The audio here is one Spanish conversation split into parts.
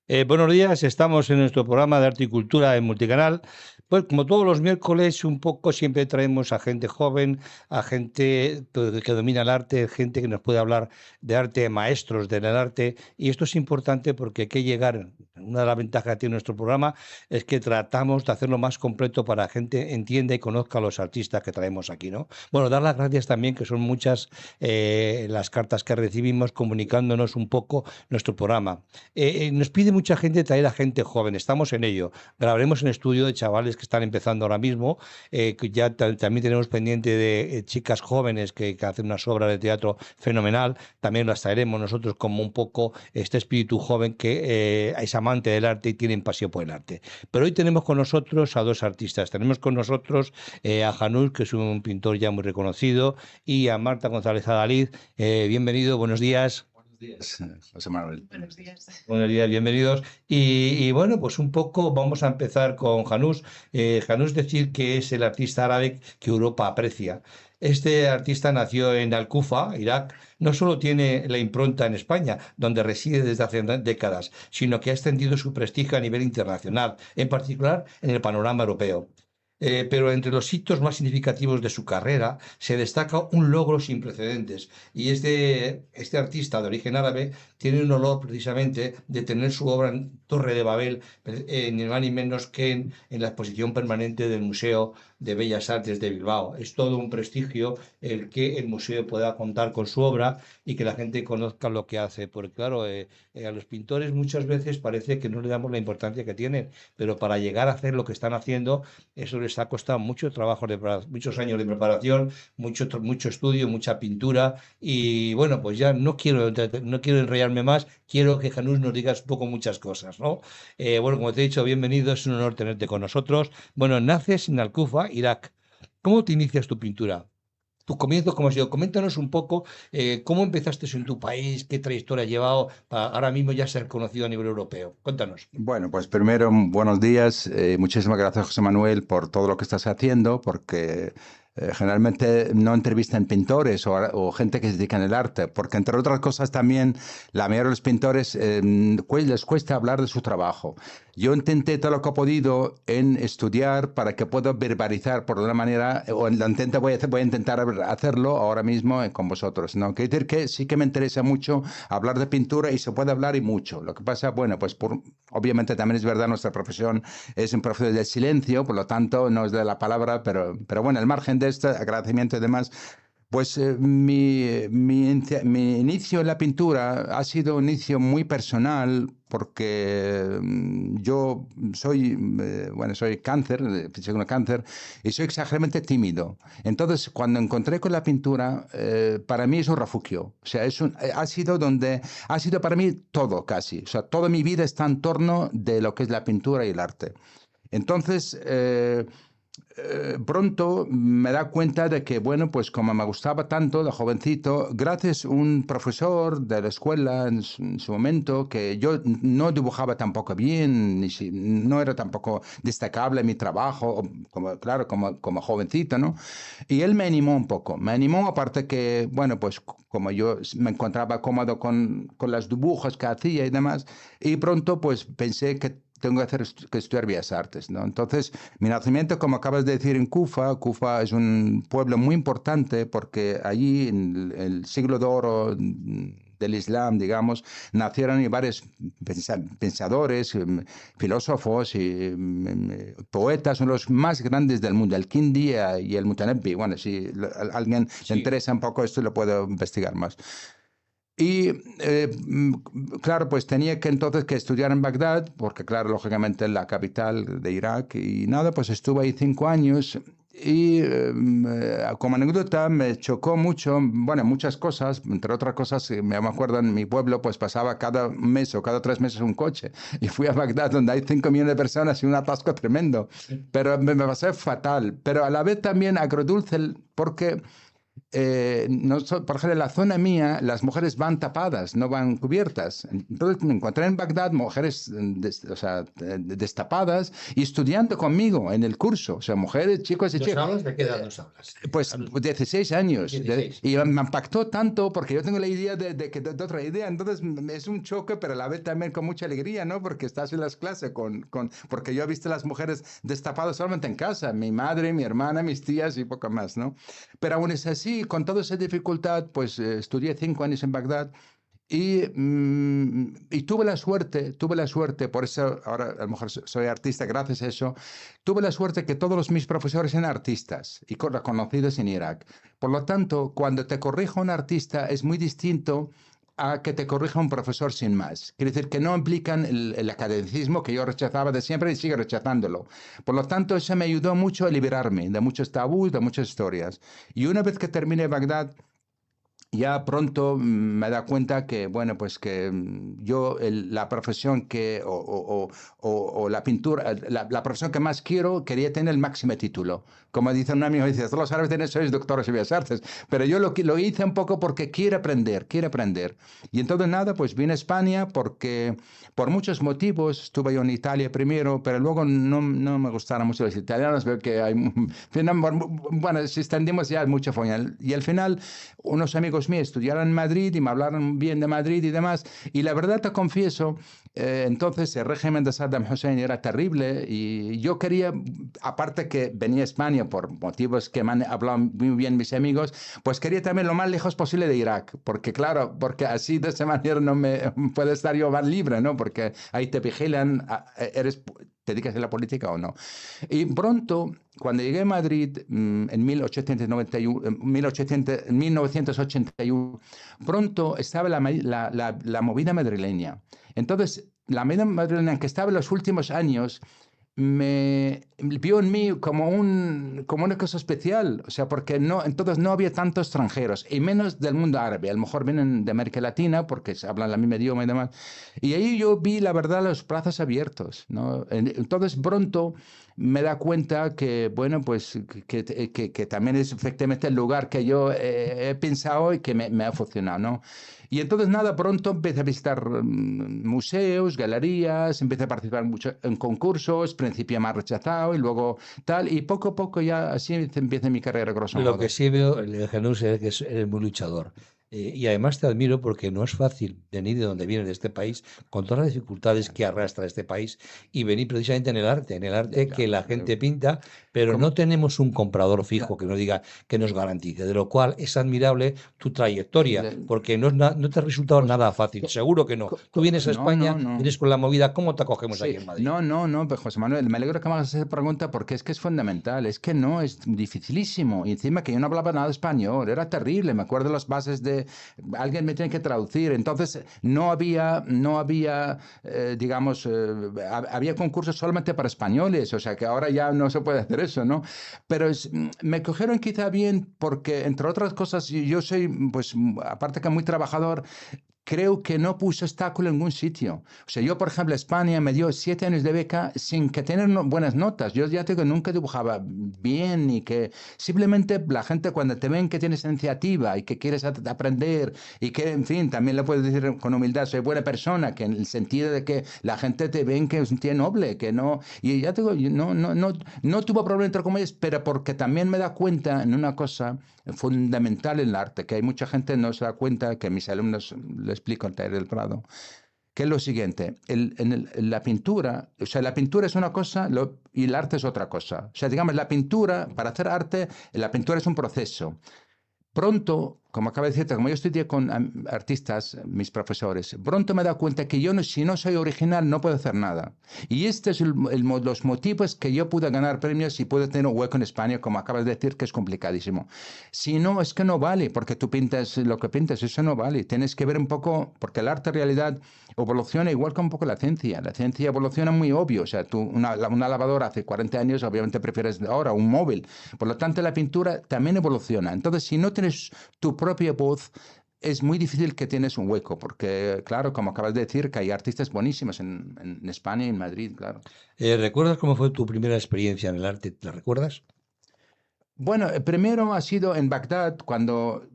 Buenos días, estamos en nuestro programa de Arte y Cultura en Multicanal. Pues como todos los miércoles, un poco siempre traemos a gente joven, a gente que domina el arte, gente que nos puede hablar de arte, maestros del arte. Y esto es importante porque hay que llegar. Una de las ventajas que tiene nuestro programa es que tratamos de hacerlo más completo para que la gente entienda y conozca a los artistas que traemos aquí, ¿no? Bueno, dar las gracias también, que son muchas las cartas que recibimos comunicándonos un poco nuestro programa. Nos pide mucha gente traer a gente joven, estamos en ello. Grabaremos en estudio de chavales que están empezando ahora mismo, que ya también tenemos pendiente de chicas jóvenes que hacen unas obras de teatro fenomenal, también las traeremos nosotros como un poco este espíritu joven que es amante del arte y tienen pasión por el arte. Pero hoy tenemos con nosotros a dos artistas, tenemos con nosotros a Janús, que es un pintor ya muy reconocido, y a Marta González Adalid. Bienvenido, buenos días. Buenos días, José Manuel. Buenos días. Buenos días, bienvenidos. Y bueno, pues un poco vamos a empezar con Janús. Janús decir que es el artista árabe que Europa aprecia. Este artista nació en Al-Kufa, Irak. No solo tiene la impronta en España, donde reside desde hace décadas, sino que ha extendido su prestigio a nivel internacional, en particular en el panorama europeo. Pero entre los hitos más significativos de su carrera se destaca un logro sin precedentes, y este artista de origen árabe tiene un honor precisamente de tener su obra en Torre de Babel, ni más ni menos que en la exposición permanente del Museo de Bellas Artes de Bilbao. Es todo un prestigio el que el museo pueda contar con su obra y que la gente conozca lo que hace, porque claro, a los pintores muchas veces parece que no le damos la importancia que tienen, pero para llegar a hacer lo que están haciendo, eso les ha costado mucho trabajo, muchos años de preparación, mucho estudio, mucha pintura. Y bueno, pues ya no quiero enrollarme más, quiero que Janús nos digas un poco muchas cosas, ¿no? Bueno, como te he dicho, bienvenido, es un honor tenerte con nosotros. Bueno, naces en Al-Kufa, Irak. ¿Cómo te inicias tu pintura? Tus comienzos, ¿cómo ha sido? Coméntanos un poco cómo empezaste en tu país, qué trayectoria ha llevado para ahora mismo ya ser conocido a nivel europeo. Cuéntanos. Bueno, pues primero, buenos días. Muchísimas gracias, José Manuel, por todo lo que estás haciendo, porque generalmente no entrevistan pintores o gente que se dedica en el arte, porque entre otras cosas también la mayoría de los pintores les cuesta hablar de su trabajo. Yo intenté todo lo que he podido en estudiar para que pueda verbalizar por una manera, o en la intenta voy a intentar hacerlo ahora mismo con vosotros, ¿no? Quiero decir que sí que me interesa mucho hablar de pintura y se puede hablar y mucho. Lo que pasa, bueno, pues obviamente también es verdad, nuestra profesión es un profesión del silencio, por lo tanto no es de la palabra, pero bueno, al margen de este agradecimiento y demás, pues mi inicio en la pintura ha sido un inicio muy personal porque yo soy cáncer, tengo cáncer y soy exageradamente tímido. Entonces, cuando encontré con la pintura, para mí es un refugio. O sea, ha sido para mí todo casi. O sea, toda mi vida está en torno de lo que es la pintura y el arte. Entonces, pronto me da cuenta de que, bueno, pues como me gustaba tanto de jovencito, gracias a un profesor de la escuela en su momento, que yo no dibujaba tampoco bien, no era tampoco destacable en mi trabajo, como, claro, como jovencito, ¿no? Y él me animó un poco, me animó aparte que, bueno, pues como yo me encontraba cómodo con los dibujos que hacía y demás, y pronto pues pensé que tengo que estudiar Bellas Artes, ¿no? Entonces, mi nacimiento, como acabas de decir, en Kufa. Kufa es un pueblo muy importante porque allí, en el siglo de oro del Islam, digamos, nacieron varios pensadores, filósofos y poetas, son los más grandes del mundo, el Kindi y el Mutanabbi. Bueno, si a alguien le Sí. interesa un poco esto, lo puedo investigar más. Y claro, pues tenía que entonces que estudiar en Bagdad, porque claro, lógicamente es la capital de Irak. Y nada, pues estuve ahí 5 años. Y como anécdota me chocó mucho, bueno, muchas cosas, entre otras cosas, me acuerdo en mi pueblo, pues pasaba cada mes o cada 3 meses un coche. Y fui a Bagdad, donde hay 5 millones de personas y un atasco tremendo. Pero me pasé fatal, pero a la vez también agrodulce, porque por ejemplo, en la zona mía, las mujeres van tapadas, no van cubiertas. Entonces me encontré en Bagdad mujeres o sea, destapadas y estudiando conmigo en el curso. O sea, mujeres, chicos y ¿Nos chicas. hablas? ¿De qué edad nos hablas? Pues 16 años. 16. Y me impactó tanto porque yo tengo la idea de otra idea. Entonces es un choque, pero a la vez también con mucha alegría, ¿no? Porque estás en las clases porque yo he visto a las mujeres destapadas solamente en casa. Mi madre, mi hermana, mis tías y poco más, ¿no? Pero aún es así, con toda esa dificultad, pues estudié 5 años en Bagdad y tuve la suerte, por eso ahora a lo mejor soy artista gracias a eso, tuve la suerte que todos mis profesores eran artistas y reconocidos en Irak. Por lo tanto, cuando te corrija un artista es muy distinto a que te corrija un profesor sin más. Quiere decir que no implican el academicismo que yo rechazaba de siempre y sigo rechazándolo. Por lo tanto, eso me ayudó mucho a liberarme de muchos tabús, de muchas historias. Y una vez que terminé Bagdad, ya pronto me da cuenta que, bueno, pues que yo la profesión o la pintura, la profesión que más quería tener el máximo título. Como dice un amigo, dice, todos los árabes sois doctores en bellas artes, pero yo lo hice un poco porque quiero aprender, quiero aprender. Y entonces nada, pues vine a España porque por muchos motivos, estuve yo en Italia primero, pero luego no me gustaron mucho los italianos, veo que hay, bueno, si extendimos ya mucho folla. Y al final unos amigos míos estudiaron en Madrid y me hablaron bien de Madrid y demás. Y la verdad te confieso, entonces el régimen de Saddam Hussein era terrible y yo quería, aparte que venía a España por motivos que me han hablado muy bien mis amigos, pues quería también lo más lejos posible de Irak, porque claro, porque así de esa manera no me puede estar yo más libre, ¿no? Porque ahí te vigilan, te dedicas a la política o no. Y pronto, cuando llegué a Madrid en 1981, pronto estaba la movida madrileña. Entonces, la movida madrileña que estaba en los últimos años me vio en mí como una cosa especial, o sea, porque entonces no había tantos extranjeros, y menos del mundo árabe, a lo mejor vienen de América Latina porque se hablan el mismo idioma y demás, y ahí yo vi, la verdad, los brazos abiertos, ¿no? Entonces pronto me da cuenta que, bueno, pues que también es efectivamente el lugar que yo he pensado y que me ha funcionado, ¿no? Y entonces nada, pronto empecé a visitar museos, galerías, empecé a participar mucho en concursos, principio más rechazado y luego tal, y poco a poco ya así empieza mi carrera, grosso Lo que modo. sí veo, Janus, es que eres muy luchador. Y además te admiro porque no es fácil venir de donde vienes, de este país, con todas las dificultades que arrastra este país, y venir precisamente en el arte que la gente pinta, pero Como, no tenemos un comprador fijo que nos diga, que nos garantice, de lo cual es admirable tu trayectoria, de- porque no te ha resultado pues, nada fácil, seguro que no. Tú vienes a no, España, no, no. vienes con la movida, ¿cómo te acogemos aquí Sí, en Madrid? no, pues José Manuel, me alegro que me hagas esa pregunta porque es que es fundamental, es que no, es dificilísimo. Y encima que yo no hablaba nada español, era terrible, me acuerdo las bases alguien me tiene que traducir, entonces no había, digamos, había concursos solamente para españoles, o sea que ahora ya no se puede hacer eso, ¿no? Pero me cogieron quizá bien porque, entre otras cosas, yo soy, pues, aparte que muy trabajador, creo que no puso obstáculo en ningún sitio. O sea, yo, por ejemplo, España me dio 7 años de beca sin que tener buenas notas. Yo ya te digo, nunca dibujaba bien y que simplemente la gente cuando te ven que tienes iniciativa y que quieres aprender y que, en fin, también le puedes decir con humildad, soy buena persona, que en el sentido de que la gente te ven que es un tío noble, que no... Y ya te digo, no tuvo problema entre comillas, pero porque también me da cuenta en una cosa fundamental en el arte, que hay mucha gente que no se da cuenta, que mis alumnos le explico en Taller del Prado, que es lo siguiente, la pintura, o sea, la pintura es una cosa y el arte es otra cosa. O sea, digamos, la pintura, para hacer arte, la pintura es un proceso. Pronto, como acaba de decirte, como yo estudié con artistas, mis profesores, pronto me he dado cuenta que yo, si no soy original, no puedo hacer nada. Y este es los motivos que yo pude ganar premios y pude tener un hueco en España, como acabas de decir, que es complicadísimo. Si no, es que no vale, porque tú pintas lo que pintas, eso no vale. Tienes que ver un poco, porque el arte en realidad evoluciona igual que un poco la ciencia. La ciencia evoluciona muy obvio. O sea, tú una lavadora hace 40 años, obviamente prefieres ahora un móvil. Por lo tanto, la pintura también evoluciona. Entonces, si no tienes tu propia voz, es muy difícil que tienes un hueco, porque, claro, como acabas de decir, que hay artistas buenísimos en España y en Madrid, claro. ¿Recuerdas cómo fue tu primera experiencia en el arte? ¿La recuerdas? Bueno, primero ha sido en Bagdad, cuando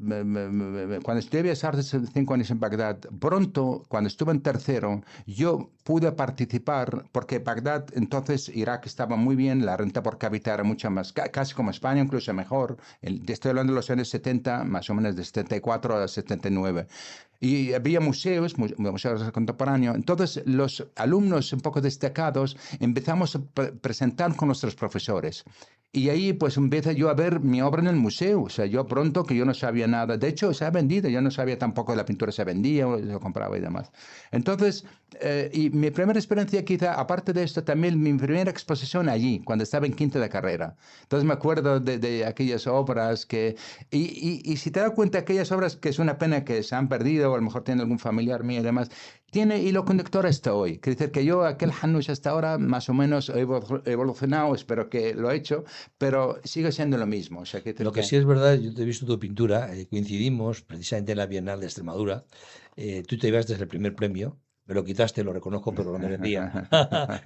estudié Bellas Artes 5 años en Bagdad. Pronto, cuando estuve en tercero, yo pude participar, porque Bagdad, entonces Irak estaba muy bien, la renta por cápita era mucho más, casi como España, incluso mejor. Estoy hablando de los años 70, más o menos de 74 a 79. Y había museos, museos contemporáneos. Entonces, los alumnos un poco destacados empezamos a presentar con nuestros profesores. Y ahí pues empecé yo a ver mi obra en el museo. O sea, yo pronto que yo no sabía nada. De hecho, se ha vendido. Yo no sabía tampoco que la pintura se vendía o se compraba y demás. Entonces, y mi primera experiencia quizá, aparte de esto, también mi primera exposición allí, cuando estaba en quinto de carrera. Entonces me acuerdo de aquellas obras que... Y si te das cuenta, aquellas obras que es una pena que se han perdido, o a lo mejor tiene algún familiar mío y demás, tiene hilo conductor hasta hoy. Quiere decir que yo, aquel Hanush hasta ahora, más o menos he evolucionado, espero que lo he hecho, pero sigue siendo lo mismo. O sea, quiere decir Lo que que... sí es verdad, yo te he visto tu pintura, coincidimos precisamente en la Bienal de Extremadura. Tú te ibas desde el primer premio, me lo quitaste, lo reconozco, pero lo merecía.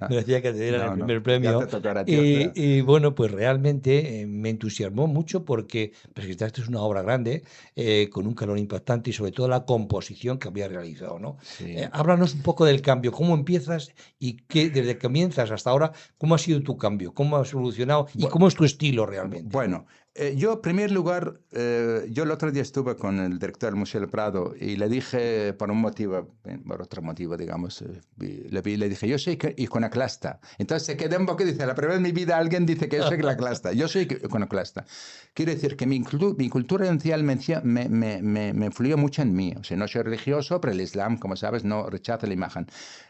Merecía que te dieran el No, no, primer ya te premio. tocará a ti otra. Y bueno, pues realmente me entusiasmó mucho porque presentaste una obra grande, con un calor impactante y sobre todo la composición que había realizado, ¿no? Sí. Háblanos un poco del cambio, cómo empiezas y qué, desde que comienzas hasta ahora, cómo ha sido tu cambio, cómo has evolucionado y Bu- cómo es tu estilo realmente. Bueno, yo en primer lugar, yo el otro día estuve con el director del Museo del Prado y le dije, por un motivo, por otro motivo, digamos, le dije, yo soy iconoclasta. Entonces se quedó un poco y dice, la primera vez en mi vida alguien dice que yo soy iconoclasta. Yo soy iconoclasta. Quiere decir que mi cultura inicial me influyó mucho en mí. O sea, no soy religioso, pero el Islam, como sabes, no rechaza la imagen.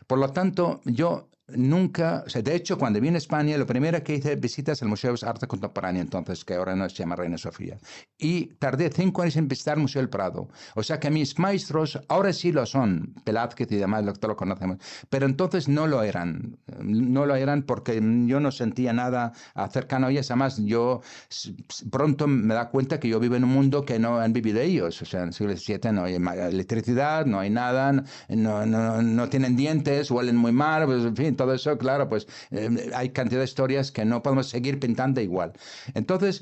Por lo tanto, yo nunca, o sea, de hecho, cuando vine a España, lo primero que hice visitas al Museo de Arte Contemporánea, entonces, que ahora no se llama Reina Sofía. Y tardé 5 años en visitar el Museo del Prado. O sea que mis maestros ahora sí lo son, Velázquez y demás, lo conocemos. Pero entonces no lo eran. No lo eran porque yo no sentía nada cercano a ellos. Además, yo pronto me da cuenta que yo vivo en un mundo que no han vivido ellos. O sea, en el siglo XVII no hay electricidad, no hay nada, no tienen dientes, huelen muy mal, pues, en fin, todo eso, claro, pues hay cantidad de historias que no podemos seguir pintando igual. Entonces,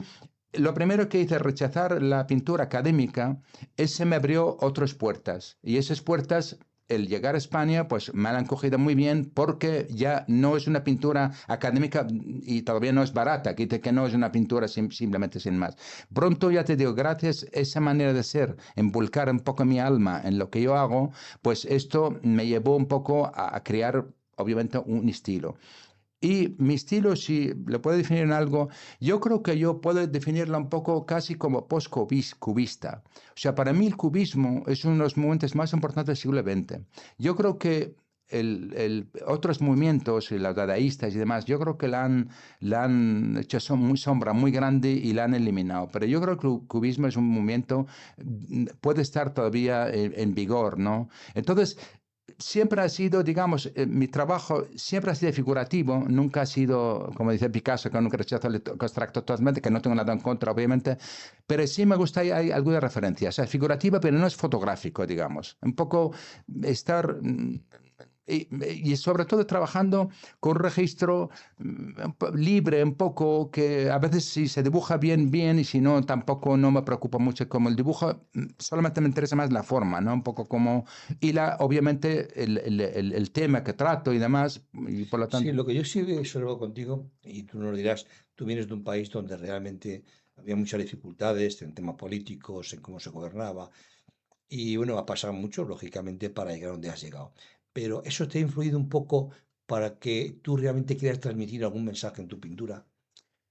lo primero que hice rechazar la pintura académica, se me abrió otras puertas. Y esas puertas, el llegar a España, pues me han cogido muy bien porque ya no es una pintura académica y todavía no es barata, que no es una pintura simplemente sin más. Pronto, ya te digo, gracias a esa manera de ser, en volcar un poco mi alma en lo que yo hago, pues esto me llevó un poco a crear obviamente un estilo. Y mi estilo, si lo puedo definir en algo, yo creo que yo puedo definirlo un poco casi como post-cubista. O sea, para mí el cubismo es uno de los momentos más importantes del siglo XX. Yo creo que otros movimientos, los dadaístas y demás, yo creo que la han hecho muy sombra muy grande y la han eliminado. Pero yo creo que el cubismo es un movimiento, puede estar todavía en vigor, ¿no? Entonces, siempre ha sido, digamos, mi trabajo siempre ha sido figurativo, nunca ha sido, como dice Picasso, que nunca rechazo el abstracto totalmente, que no tengo nada en contra, obviamente, pero sí me gusta, hay alguna referencia, o sea, figurativa, pero no es fotográfico, digamos. Un poco estar y sobre todo trabajando con un registro libre un poco, que a veces si se dibuja bien, bien, y si no, tampoco no me preocupa mucho como el dibujo, solamente me interesa más la forma, ¿no? Un poco como, y obviamente el tema que trato y demás, y por lo Sí, tanto, lo que yo sí he observado contigo, y tú nos dirás, tú vienes de un país donde realmente había muchas dificultades en temas políticos, en cómo se gobernaba, y bueno, ha pasado mucho, lógicamente, para llegar a donde has llegado. Pero eso te ha influido un poco para que tú realmente quieras transmitir algún mensaje en tu pintura.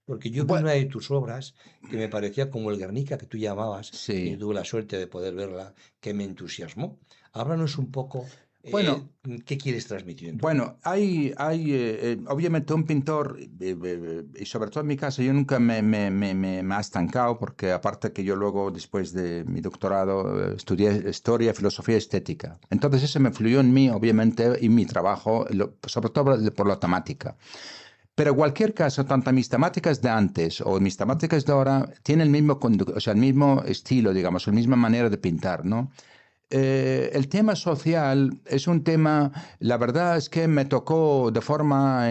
Porque yo vi bueno, una de tus obras que me parecía como el Guernica que tú llamabas, que yo sí. tuve la suerte de poder verla, que me entusiasmó. Háblanos un poco, Bueno, qué quieres transmitir en tu obra. Bueno, obviamente un pintor, y sobre todo en mi caso, yo nunca me ha estancado, porque aparte que yo luego, después de mi doctorado, estudié historia, filosofía, estética. Entonces eso me influyó en mí, obviamente, y mi trabajo, sobre todo por la temática. Pero en cualquier caso, tanto mis temáticas de antes o mis temáticas de ahora tienen el mismo, o sea, el mismo estilo, digamos, la misma manera de pintar, ¿no? El tema social es un tema, la verdad es que me tocó de forma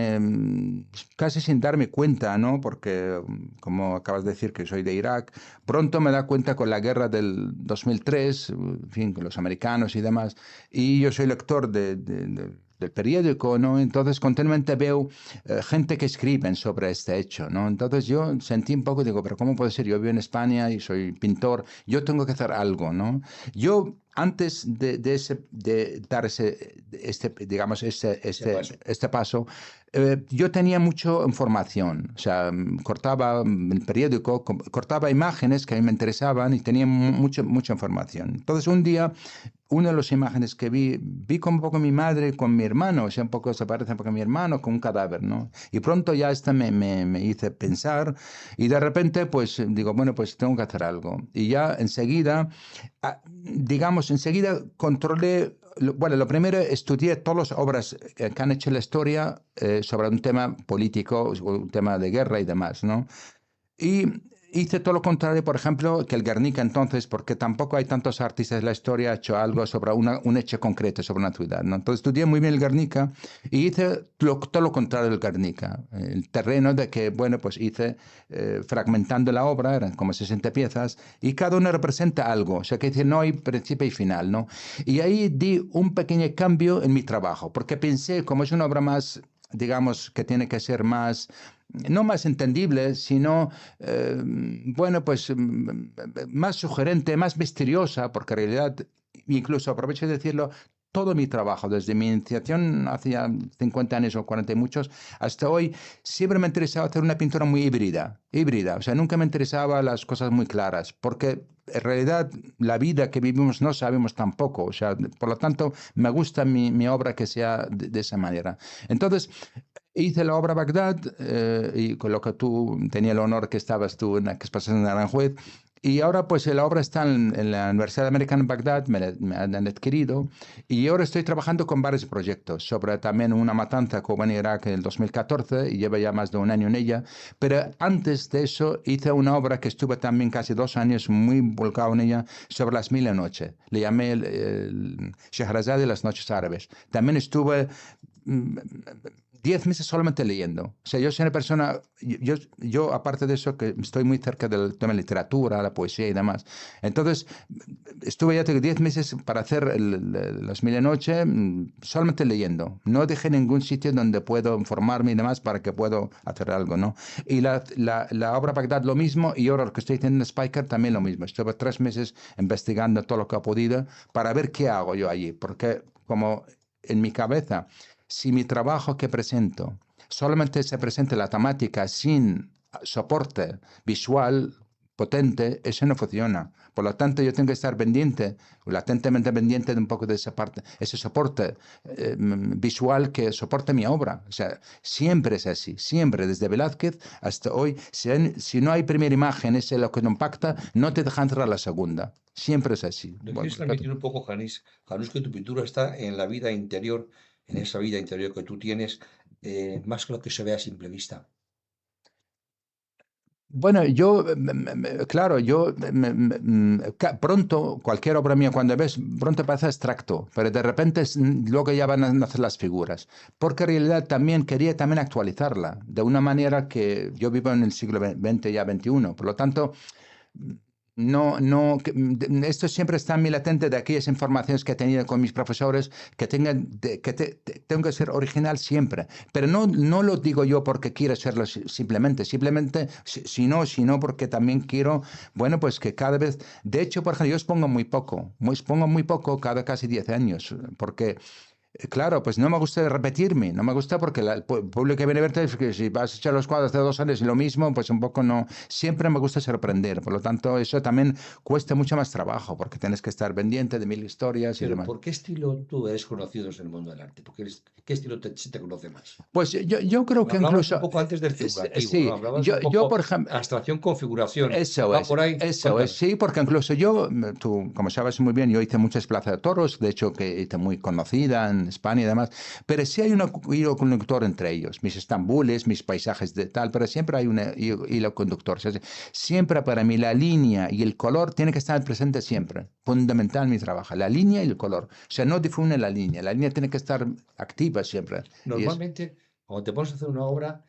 casi sin darme cuenta, ¿no? Porque, como acabas de decir, que soy de Irak, pronto me da cuenta con la guerra del 2003, en fin, con los americanos y demás, y yo soy lector del periódico, ¿no? Entonces continuamente veo gente que escriben sobre este hecho, ¿no? Entonces yo sentí un poco, digo, pero ¿cómo puede ser? Yo vivo en España y soy pintor, yo tengo que hacer algo, ¿no? Yo antes de dar digamos, Ese paso. este paso, yo tenía mucha información, o sea, cortaba el periódico, cortaba imágenes que a mí me interesaban y tenía mucha información. Entonces un día, una de las imágenes que vi como un poco mi madre con mi hermano, o sea, un poco se parece un poco a mi hermano con un cadáver, ¿no? Y pronto ya me hice pensar y de repente, pues digo, bueno, pues tengo que hacer algo. Y ya enseguida digamos, enseguida controlé, bueno, lo primero estudié todas las obras que han hecho en la historia sobre un tema político, un tema de guerra y demás, ¿no? Y hice todo lo contrario, por ejemplo, que el Guernica entonces, porque tampoco hay tantos artistas de la historia hecho algo sobre un hecho concreto, sobre una ciudad, ¿no? Entonces estudié muy bien el Guernica y hice todo lo contrario del Guernica. El terreno de que, bueno, pues hice fragmentando la obra, eran como 60 piezas, y cada una representa algo, o sea, que decir, no hay principio y final, ¿no? Y ahí di un pequeño cambio en mi trabajo, porque pensé, como es una obra más, digamos, que tiene que ser más no más entendible, sino, bueno, pues más sugerente, más misteriosa, porque en realidad, incluso aprovecho de decirlo, todo mi trabajo, desde mi iniciación hace 50 años o 40 y muchos, hasta hoy, siempre me ha interesado hacer una pintura muy híbrida, o sea, nunca me interesaba las cosas muy claras, porque en realidad la vida que vivimos no sabemos tampoco, o sea, por lo tanto, me gusta mi obra que sea de esa manera. Entonces, hice la obra Bagdad y con lo que tú tenía el honor que estabas tú en la que pasas en Aranjuez. Y ahora pues la obra está en la Universidad Americana en Bagdad, me han adquirido y ahora estoy trabajando con varios proyectos sobre también una matanza que hubo en Irak en el 2014 y lleva ya más de un año en ella. Pero antes de eso hice una obra que estuve también casi 2 años muy volcado en ella sobre las mil y noche. Le llamé el Shahrazad de las noches árabes. También estuve 10 meses solamente leyendo. O sea, yo soy una persona, aparte de eso, que estoy muy cerca del tema de literatura, la poesía y demás. Entonces, estuve ya 10 meses para hacer las mil y noche solamente leyendo. No dejé ningún sitio donde puedo informarme y demás para que puedo hacer algo, ¿no? Y la obra Bagdad lo mismo, y ahora lo que estoy haciendo en Spiker también lo mismo. Estuve 3 meses investigando todo lo que he podido para ver qué hago yo allí, porque como en mi cabeza si mi trabajo que presento solamente se presenta la temática sin soporte visual potente, eso no funciona. Por lo tanto, yo tengo que estar pendiente, latentemente pendiente de un poco de esa parte, ese soporte visual que soporte mi obra. O sea, siempre es así, siempre, desde Velázquez hasta hoy. Si no hay primera imagen, ese es lo que no impacta, no te deja entrar a la segunda. Siempre es así. ¿No Bueno, quieres transmitir un poco, Janís, que tu pintura está en la vida interior, en esa vida interior que tú tienes, más que lo que se ve a simple vista? bueno, yo, claro, yo pronto, cualquier obra mía, cuando ves, pronto parece abstracto, pero de repente luego ya van a nacer las figuras, porque en realidad también quería también actualizarla, de una manera que yo vivo en el siglo XX, ya XXI, por lo tanto, esto siempre está en mi latente de aquellas informaciones que he tenido con mis profesores, que tengo que ser original siempre. Pero no lo digo yo porque quiero serlo simplemente, sino porque también quiero, bueno, pues que cada vez, de hecho, por ejemplo, yo expongo muy poco cada casi 10 años, porque claro, pues no me gusta repetirme, no me gusta porque el público que viene a verte es que si vas a echar los cuadros de 2 años y lo mismo, pues un poco no, siempre me gusta sorprender, por lo tanto eso también cuesta mucho más trabajo porque tienes que estar pendiente de mil historias y Pero demás. ¿por qué estilo tú eres conocido en el mundo del arte? ¿Qué estilo se te conoce más? Pues yo creo que Hablabas un incluso, poco antes del figurativo, ¿no? sí, Hablabas un yo poco por ejemplo, abstracción, configuración. eso ¿Va es, por ahí? eso es, Cuéntame. sí, porque incluso yo, tú, como sabes muy bien, yo hice muchas plazas de toros, de hecho que hice muy conocida en España y demás, pero sí hay un hilo conductor entre ellos, mis Estambules, mis paisajes de tal, pero siempre hay un hilo conductor. O sea, siempre para mí la línea y el color tiene que estar presente siempre, fundamental en mi trabajo, la línea y el color. O sea, no difunde la línea tiene que estar activa siempre. Y es, Normalmente, cuando te pones a hacer una obra,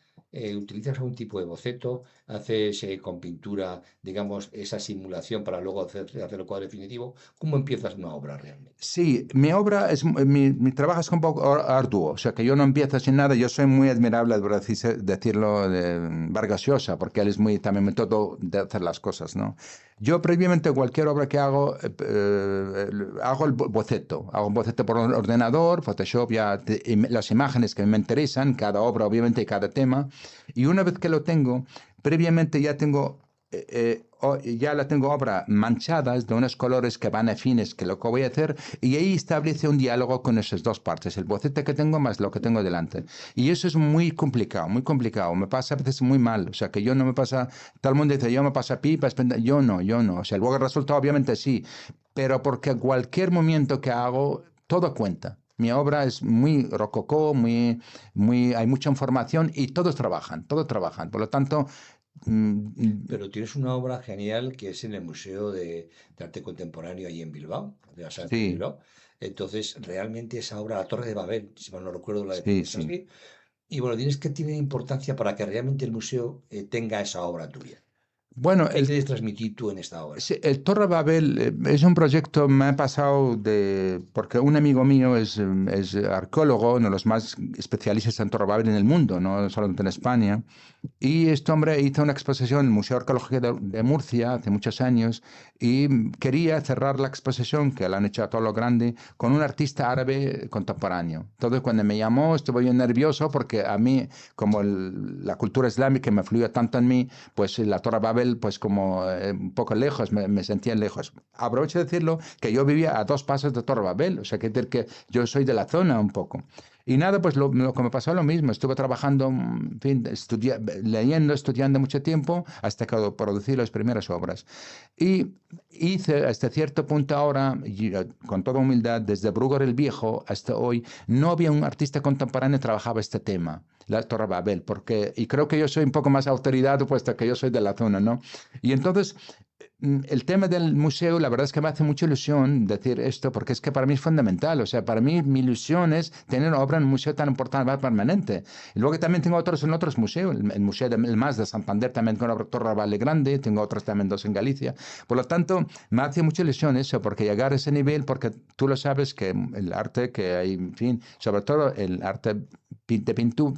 utilizas algún tipo de boceto, haces con pintura, digamos, esa simulación para luego hacer el cuadro definitivo. ¿Cómo empiezas una obra realmente? sí, mi obra es, mi trabajo es un poco arduo, o sea que yo no empiezo sin nada, yo soy muy admirable, por decirlo, de Vargas Llosa, porque él es muy también método de hacer las cosas, ¿no? Yo previamente cualquier obra que hago, hago el boceto, hago un boceto por ordenador, Photoshop, ya las imágenes que me interesan, cada obra obviamente y cada tema, y una vez que lo tengo, previamente ya tengo ya la tengo obra manchadas de unos colores que van afines que lo que voy a hacer y ahí establece un diálogo con esas dos partes, el boceto que tengo más lo que tengo delante. Y eso es muy complicado, muy complicado. Me pasa a veces muy mal, o sea que yo no me pasa, todo el mundo dice yo me pasa pipa, yo no. O sea, luego el resultado obviamente sí, pero porque cualquier movimiento que hago, todo cuenta. Mi obra es muy rococó, hay mucha información y todos trabajan, todos trabajan. Por lo tanto, Pero tienes una obra genial que es en el Museo de Arte Contemporáneo ahí en Bilbao, de las Artes de sí, Bilbao. Entonces, realmente esa obra, la Torre de Babel, si mal no recuerdo la sí, defines sí. así, y bueno, tienes que tener importancia para que realmente el museo tenga esa obra tuya. Bueno, ¿Qué quieres transmitir tú en esta obra? sí, el Torre Babel es un proyecto, me ha pasado porque un amigo mío es arqueólogo, uno de los más especialistas en Torre Babel en el mundo, no solamente en España. Y este hombre hizo una exposición en el Museo Arqueológico de Murcia hace muchos años y quería cerrar la exposición, que la han hecho a todo lo grande, con un artista árabe contemporáneo. Entonces, cuando me llamó, estuve yo nervioso porque a mí, como la cultura islámica me fluía tanto en mí, pues la Torre Babel, pues como un poco lejos, me sentía lejos. Aprovecho de decirlo que yo vivía a 2 pasos de Torre Babel, o sea, que yo soy de la zona un poco. Y nada, pues lo que me pasó lo mismo. Estuve trabajando, en fin, leyendo, estudiando mucho tiempo hasta que producí las primeras obras. Y hice hasta cierto punto ahora, con toda humildad, desde Bruegel el Viejo hasta hoy, no había un artista contemporáneo que trabajaba este tema, la Torre Babel, y creo que yo soy un poco más autoridad, puesto que yo soy de la zona, ¿no? Y entonces el tema del museo, la verdad es que me hace mucha ilusión decir esto, porque es que para mí es fundamental. O sea, para mí mi ilusión es tener una obra en un museo tan importante, permanente. Y luego también tengo otros en otros museos. El Museo el MAS de Santander también con la Torre Valle Grande, tengo otros también dos en Galicia. Por lo tanto, me hace mucha ilusión eso, porque llegar a ese nivel, porque tú lo sabes que el arte que hay, en fin, sobre todo el arte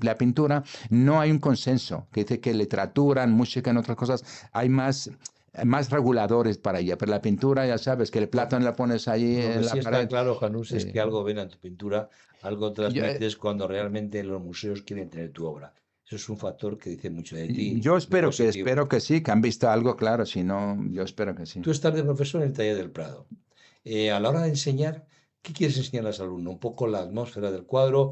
la pintura, no hay un consenso, que dice que en literatura, en música, en otras cosas, hay más reguladores para ella, pero la pintura ya sabes que el Bueno, plátano la pones ahí lo que en sí la está pared. claro, Janús, es eh, que algo ven en tu pintura, algo yo, transmites cuando realmente los museos quieren tener tu obra. Eso es un factor que dice mucho de ti, yo muy positivo. espero que sí, que han visto algo, claro, si no, yo espero que sí. Tú estás de profesor en el taller del Prado. A la hora de enseñar, ¿qué quieres enseñar a los alumnos? Un poco la atmósfera del cuadro,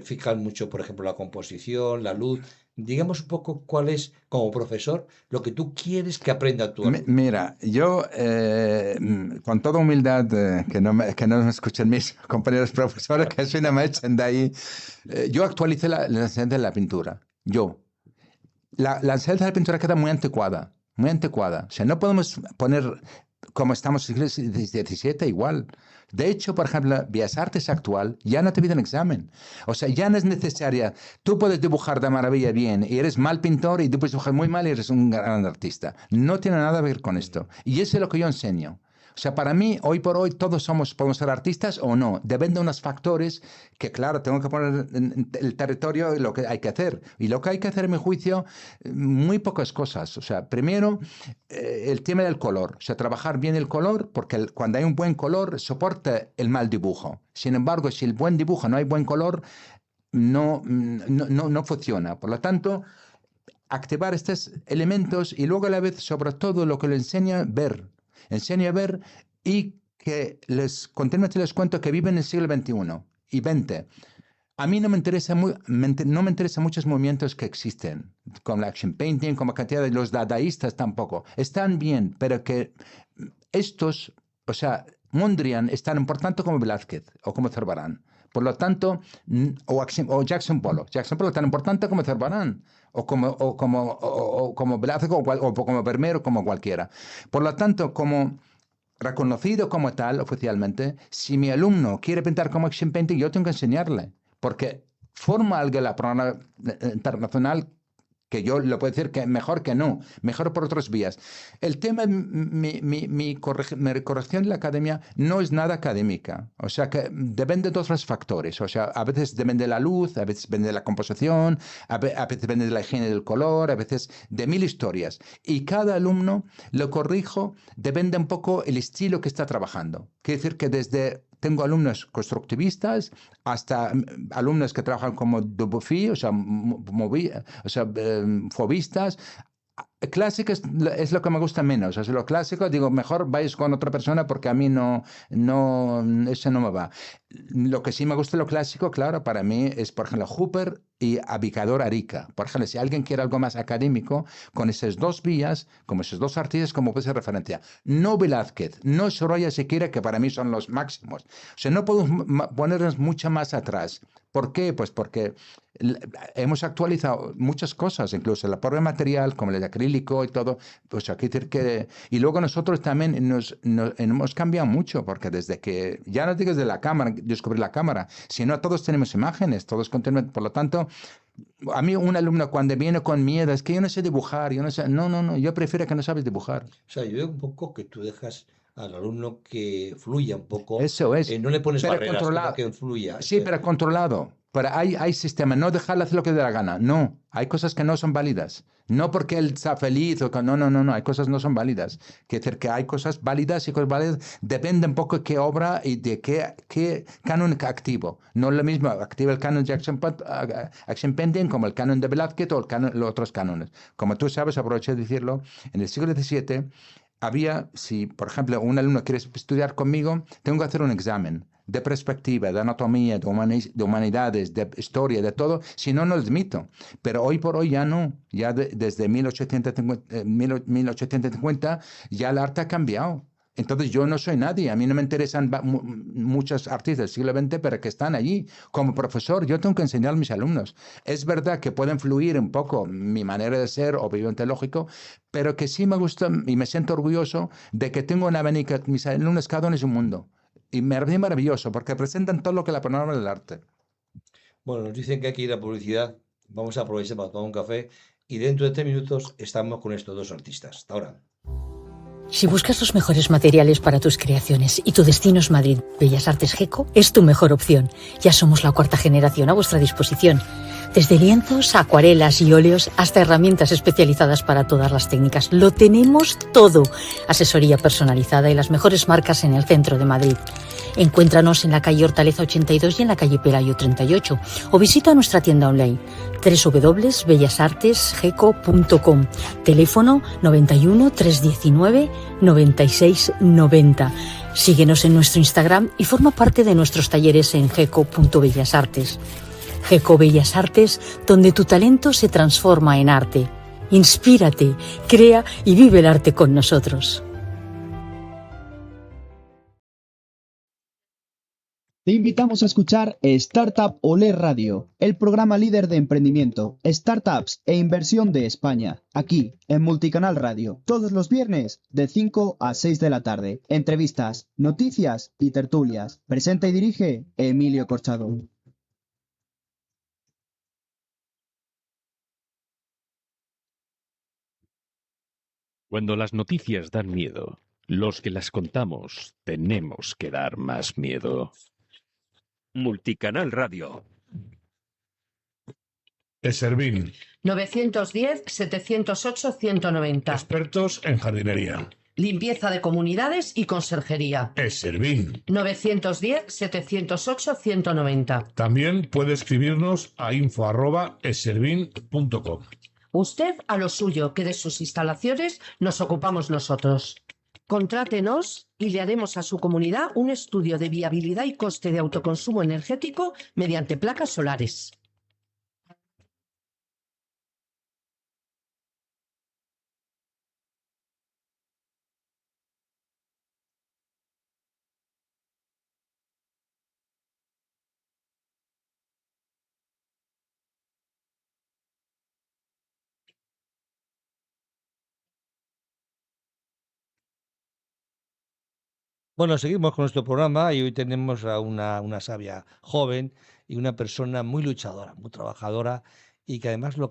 fijan mucho, por ejemplo, la composición, la luz. Digamos un poco cuál es, como profesor, lo que tú quieres que aprenda tu alumno. Mira, yo con toda humildad, que no me escuchen mis compañeros profesores, que si no me echen de ahí, yo actualicé la enseñanza de la pintura. Yo. La enseñanza de la pintura queda muy anticuada, muy anticuada. O sea, no podemos poner como estamos en el siglo XVII igual. De hecho, por ejemplo, Bellas Artes actual ya no te piden examen. O sea, ya no es necesaria. Tú puedes dibujar de maravilla bien y eres mal pintor y tú puedes dibujar muy mal y eres un gran artista. No tiene nada que ver con esto. Y eso es lo que yo enseño. O sea, para mí, hoy por hoy, todos podemos ser artistas o no. Depende de unos factores que, claro, tengo que poner en el territorio lo que hay que hacer. Y lo que hay que hacer, en mi juicio, muy pocas cosas. O sea, primero, el tema del color. O sea, trabajar bien el color, porque cuando hay un buen color, soporta el mal dibujo. Sin embargo, si el buen dibujo no hay buen color, no funciona. Por lo tanto, activar estos elementos y luego a la vez, sobre todo, lo que le enseña a ver y que continuamente les cuento que viven en el siglo XXI y XX. A mí no me interesa no me interesan muchos movimientos que existen, como la action painting, como cantidad de los dadaístas tampoco. Están bien, pero que estos, o sea, Mondrian es tan importante como Velázquez o como Zurbarán. Por lo tanto, o Jackson Pollock. Jackson Pollock tan importante como Zurbarán, o como Velázquez, o como Vermeer, o como cualquiera. Por lo tanto, como reconocido como tal oficialmente, si mi alumno quiere pintar como action painting, yo tengo que enseñarle, porque forma algo la programa internacional que yo le puedo decir que mejor que no, mejor por otras vías. El tema, mi corrección de la academia no es nada académica, o sea que depende de otros factores, o sea, a veces depende de la luz, a veces depende de la composición, a veces depende de la higiene del color, a veces de mil historias. Y cada alumno lo corrijo, depende un poco el estilo que está trabajando. Quiere decir que tengo alumnos constructivistas hasta alumnos que trabajan como Dubuffy, o sea, fobistas. Clásico es lo que me gusta menos. O sea, lo clásico, digo, mejor vais con otra persona porque a mí eso no me va. Lo que sí me gusta lo clásico, claro, para mí es, por ejemplo, Hooper y Abicador Arica. Por ejemplo, si alguien quiere algo más académico, con esas dos vías, como esos dos artistas, como puede ser referencia. No Velázquez, no Sorolla Siqueira, que para mí son los máximos. O sea, no podemos ponernos mucho más atrás. ¿Por qué? Pues porque hemos actualizado muchas cosas, incluso el propio material, como el acrílico y todo. Pues aquí decir que. Y luego nosotros también hemos cambiado mucho, porque desde que, ya no digo desde la cámara, descubrir la cámara, sino todos tenemos imágenes, todos continuamente. Por lo tanto, a mí un alumno cuando viene con miedo, es que yo no sé dibujar, yo no sé. No, no, no, yo prefiero que no sabes dibujar. O sea, yo veo un poco que tú dejas al alumno que fluya un poco, Eso es, no le pones pero barreras, sino controlado. que fluya. Sí, pero controlado. Pero hay sistema, no dejarle hacer lo que dé la gana. No, hay cosas que no son válidas. No porque él está feliz o que no, no, no, no, hay cosas que no son válidas. Quiere decir que hay cosas válidas y cosas válidas. Depende un poco de qué obra y de qué canon activo. No es lo mismo activa el canon de Action Painting como el canon de Velázquez o los otros cánones. Como tú sabes, aproveché de decirlo, en el siglo XVII si por ejemplo un alumno quiere estudiar conmigo, tengo que hacer un examen de perspectiva, de anatomía, de humanidades, de historia, de todo, si no, no lo admito. Pero hoy por hoy ya no, ya desde 1850 ya el arte ha cambiado. Entonces yo no soy nadie, a mí no me interesan muchos artistas del siglo XX, pero que están allí. Como profesor, yo tengo que enseñar a mis alumnos. Es verdad que pueden fluir un poco mi manera de ser, obviamente lógico, pero que sí me gusta y me siento orgulloso de que tengo una abanico, mis alumnos cada uno es un mundo. Y me parece maravilloso porque presentan todo lo que la palabra del arte. Bueno, nos dicen que hay que ir a publicidad. Vamos a aprovechar para tomar un café y dentro de 3 minutos estamos con estos dos artistas. Hasta ahora. Si buscas los mejores materiales para tus creaciones y tu destino es Madrid, Bellas Artes GECO es tu mejor opción. Ya somos la 4ª generación a vuestra disposición. Desde lienzos, acuarelas y óleos hasta herramientas especializadas para todas las técnicas. Lo tenemos todo. Asesoría personalizada y las mejores marcas en el centro de Madrid. Encuéntranos en la calle Hortaleza 82 y en la calle Pelayo 38 o visita nuestra tienda online www.bellasartesgeco.com. Teléfono 91 319 96 90. Síguenos en nuestro Instagram y forma parte de nuestros talleres en geco.bellasartes. Geco Bellas Artes, donde tu talento se transforma en arte. Inspírate, crea y vive el arte con nosotros. Te invitamos a escuchar Startup Olé Radio, el programa líder de emprendimiento, startups e inversión de España, aquí en Multicanal Radio, todos los viernes de 5 a 6 de la tarde. Entrevistas, noticias y tertulias. Presenta y dirige Emilio Corchado. Cuando las noticias dan miedo, los que las contamos tenemos que dar más miedo. Multicanal Radio. Eservín. 910-708-190. Expertos en jardinería. Limpieza de comunidades y conserjería. Eservín. 910-708-190. También puede escribirnos a info@eservin.com. Usted a lo suyo, que de sus instalaciones nos ocupamos nosotros. Contrátenos y le haremos a su comunidad un estudio de viabilidad y coste de autoconsumo energético mediante placas solares. Bueno, seguimos con nuestro programa y hoy tenemos a una sabia joven y una persona muy luchadora, muy trabajadora y que además lo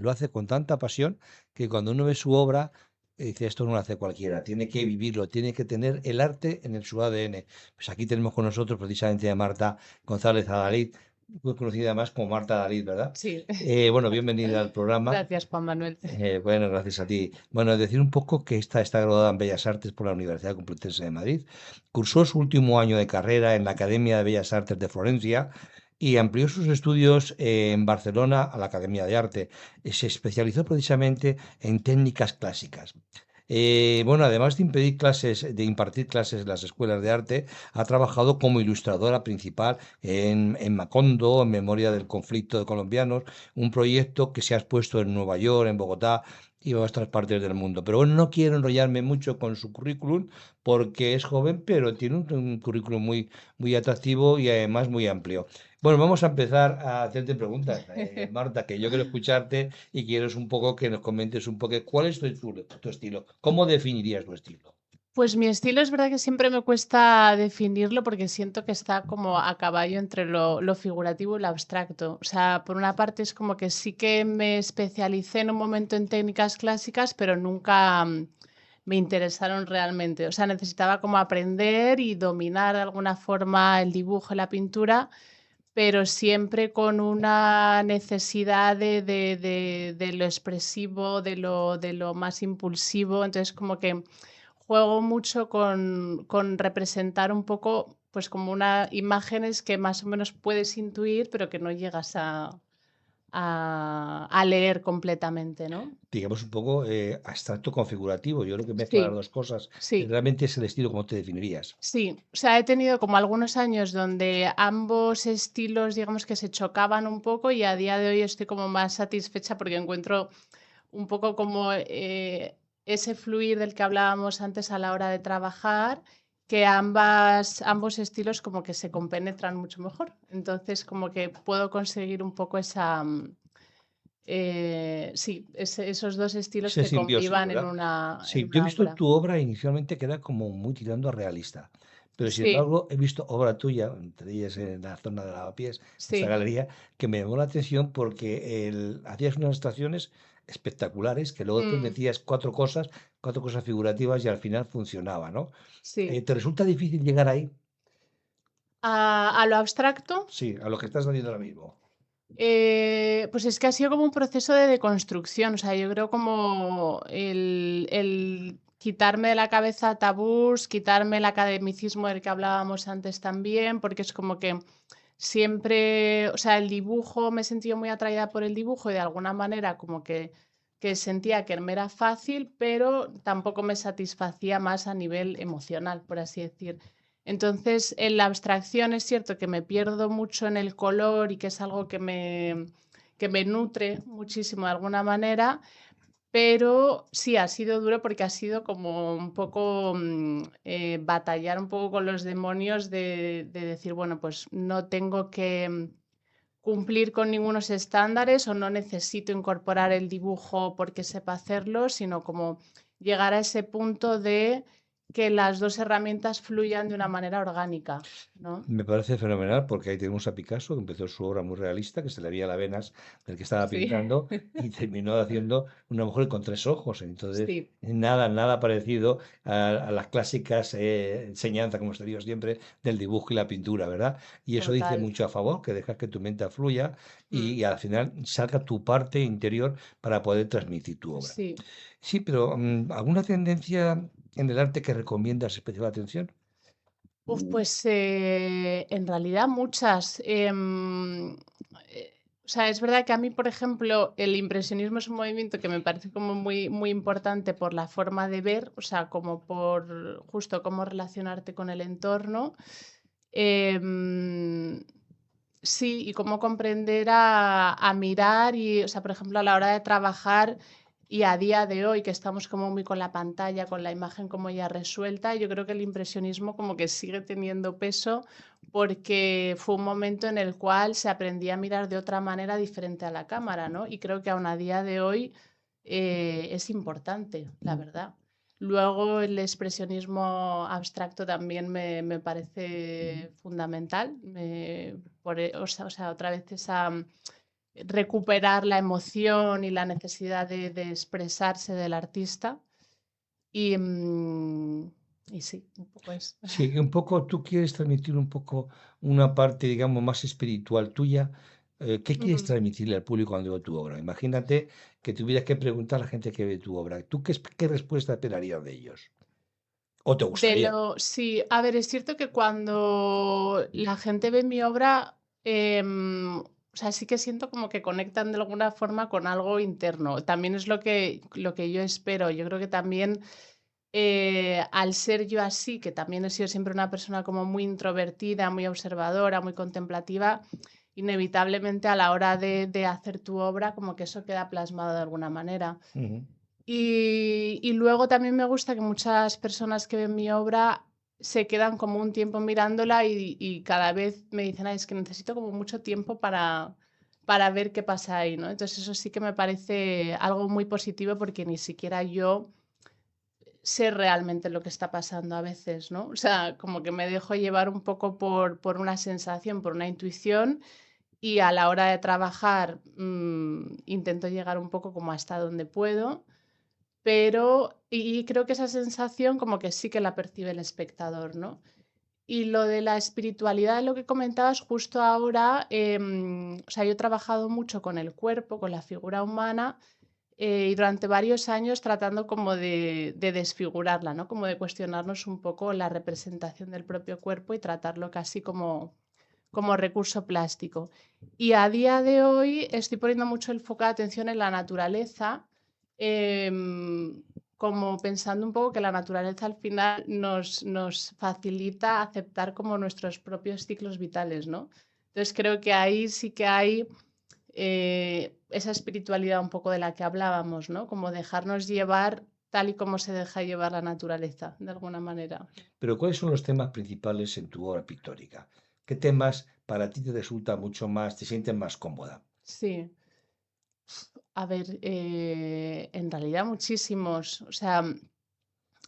hace con tanta pasión que cuando uno ve su obra dice, esto no lo hace cualquiera, tiene que vivirlo, tiene que tener el arte en su ADN. Pues aquí tenemos con nosotros precisamente a Marta González Adalid, muy conocida además como Marta Adalid, ¿verdad? Sí, Bueno, bienvenida al programa. gracias Juan Manuel. Bueno, gracias a ti. Bueno, decir un poco que esta está graduada en Bellas Artes por la Universidad Complutense de Madrid. Cursó su último año de carrera en la Academia de Bellas Artes de Florencia y amplió sus estudios en Barcelona a la Academia de Arte. Se especializó precisamente en técnicas clásicas. Bueno, además de impartir clases en las escuelas de arte, ha trabajado como ilustradora principal en Macondo, en memoria del conflicto de colombianos, un proyecto que se ha expuesto en Nueva York, en Bogotá y en otras partes del mundo. Pero bueno, no quiero enrollarme mucho con su currículum porque es joven, pero tiene un currículum muy atractivo y además muy amplio. Bueno, vamos a empezar a hacerte preguntas, Marta, que yo quiero escucharte y quiero un poco que nos comentes un poco cuál es tu estilo, cómo definirías tu estilo. Pues mi estilo es verdad que siempre me cuesta definirlo porque siento que está como a caballo entre lo figurativo y lo abstracto. O sea, por una parte es como que sí que me especialicé en un momento en técnicas clásicas, pero nunca me interesaron realmente. O sea, necesitaba como aprender y dominar de alguna forma el dibujo y la pintura, pero siempre con una necesidad de lo expresivo, de lo más impulsivo. Entonces, como que juego mucho con representar un poco, pues como una imágenes que más o menos puedes intuir, pero que no llegas a leer completamente, ¿no? Digamos un poco abstracto configurativo. Yo creo que mezcla las Sí, dos cosas. sí. Realmente es el estilo como te definirías. Sí, o sea, he tenido como algunos años donde ambos estilos, digamos que se chocaban un poco y a día de hoy estoy como más satisfecha porque encuentro un poco como ese fluir del que hablábamos antes a la hora de trabajar, que ambos estilos como que se compenetran mucho mejor. Entonces, como que puedo conseguir un poco sí, esos dos estilos Ese que simbiosis, convivan en ¿verdad? una, Sí, en yo he una visto obra. tu obra inicialmente que era como muy tirando a realista, pero sin Sí, embargo he visto obra tuya, entre ellas en la zona de Lavapiés, esta sí. galería, que me llamó la atención porque hacías unas estaciones espectaculares que luego tú Mm, metías cuatro cosas figurativas y al final funcionaba, ¿no? sí. ¿Te resulta difícil llegar ahí? A lo abstracto, Sí, a lo que estás haciendo ahora mismo. pues es que ha sido como un proceso de deconstrucción. O sea, yo creo como el quitarme de la cabeza tabús, quitarme el academicismo del que hablábamos antes también, porque es como que siempre, o sea, el dibujo, me he sentido muy atraída por el dibujo y de alguna manera como que sentía que me era fácil, pero tampoco me satisfacía más a nivel emocional, por así decir. Entonces, en la abstracción es cierto que me pierdo mucho en el color y que es algo que me nutre muchísimo de alguna manera, pero sí, ha sido duro porque ha sido como un poco batallar un poco con los demonios de decir, bueno, pues no tengo que cumplir con ningunos estándares o no necesito incorporar el dibujo porque sepa hacerlo, sino como llegar a ese punto de que las dos herramientas fluyan de una manera orgánica, ¿no? Me parece fenomenal porque ahí tenemos a Picasso, que empezó su obra muy realista, que se le veía las venas del que estaba Sí, pintando y terminó haciendo una mujer con tres ojos. Entonces, sí, nada parecido a las clásicas enseñanzas, como se digo siempre, del dibujo y la pintura, ¿verdad? Y eso dice total. mucho a favor, que dejas que tu mente fluya Mm, y al final salga tu parte interior para poder transmitir tu obra. sí. Sí, pero ¿alguna tendencia en el arte que recomiendas especial atención? Uf, pues en realidad muchas. O sea, es verdad que a mí, por ejemplo, el impresionismo es un movimiento que me parece como muy, muy importante por la forma de ver, o sea, como por justo cómo relacionarte con el entorno. Em, sí, y cómo comprender a mirar y, o sea, por ejemplo, a la hora de trabajar y a día de hoy que estamos como muy con la pantalla, con la imagen como ya resuelta, yo creo que el impresionismo como que sigue teniendo peso porque fue un momento en el cual se aprendía a mirar de otra manera diferente a la cámara, ¿no? Y creo que aún a día de hoy es importante, la verdad. Luego el expresionismo abstracto también me parece fundamental. O sea, otra vez recuperar la emoción y la necesidad de expresarse del artista. Y, y sí, un poco eso. Sí, un poco tú quieres transmitir un poco una parte, digamos, más espiritual tuya. ¿Qué quieres Mm. transmitirle al público cuando ve tu obra? Imagínate que tuvieras que preguntar a la gente que ve tu obra. ¿Tú qué respuesta esperarías de ellos? ¿O te gustaría? Sí, a ver, es cierto que cuando la gente ve mi obra, o sea, sí que siento como que conectan de alguna forma con algo interno. También es lo que yo espero. Yo creo que también al ser yo así, que también he sido siempre una persona como muy introvertida, muy observadora, muy contemplativa, inevitablemente a la hora de hacer tu obra, como que eso queda plasmado de alguna manera. Ujú. Y luego también me gusta que muchas personas que ven mi obra se quedan como un tiempo mirándola y cada vez me dicen, "Ay, es que necesito como mucho tiempo para ver qué pasa ahí, ¿no?". Entonces eso sí que me parece algo muy positivo porque ni siquiera yo sé realmente lo que está pasando a veces, ¿no? O sea, como que me dejo llevar un poco por una sensación, por una intuición y a la hora de trabajar intento llegar un poco como hasta donde puedo. Pero, y creo que esa sensación como que sí que la percibe el espectador, ¿no? Y lo de la espiritualidad, lo que comentabas justo ahora, o sea, yo he trabajado mucho con el cuerpo, con la figura humana, y durante varios años tratando como de desfigurarla, ¿no? Como de cuestionarnos un poco la representación del propio cuerpo y tratarlo casi como recurso plástico. Y a día de hoy estoy poniendo mucho el foco de atención en la naturaleza, como pensando un poco que la naturaleza al final nos facilita aceptar como nuestros propios ciclos vitales, ¿no? Entonces creo que ahí sí que hay esa espiritualidad un poco de la que hablábamos, ¿no? Como dejarnos llevar tal y como se deja llevar la naturaleza, de alguna manera. Pero ¿cuáles son los temas principales en tu obra pictórica? ¿Qué temas para ti te resulta mucho más, te sientes más cómoda? Sí. A ver, en realidad muchísimos. O sea,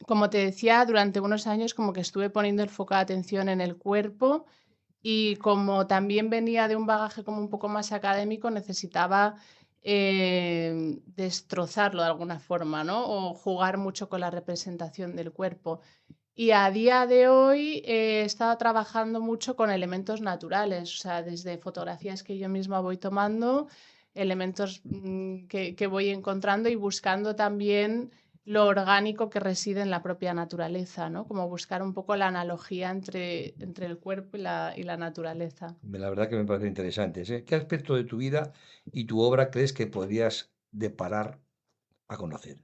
como te decía, durante unos años como que estuve poniendo el foco de atención en el cuerpo y como también venía de un bagaje como un poco más académico, necesitaba destrozarlo de alguna forma, ¿no? O jugar mucho con la representación del cuerpo. Y a día de hoy he estado trabajando mucho con elementos naturales, o sea, desde fotografías que yo misma voy tomando, elementos que voy encontrando y buscando también lo orgánico que reside en la propia naturaleza, ¿no? Como buscar un poco la analogía entre el cuerpo y la naturaleza. La verdad que me parece interesante. ¿Eh? ¿Qué aspecto de tu vida y tu obra crees que podrías deparar a conocer?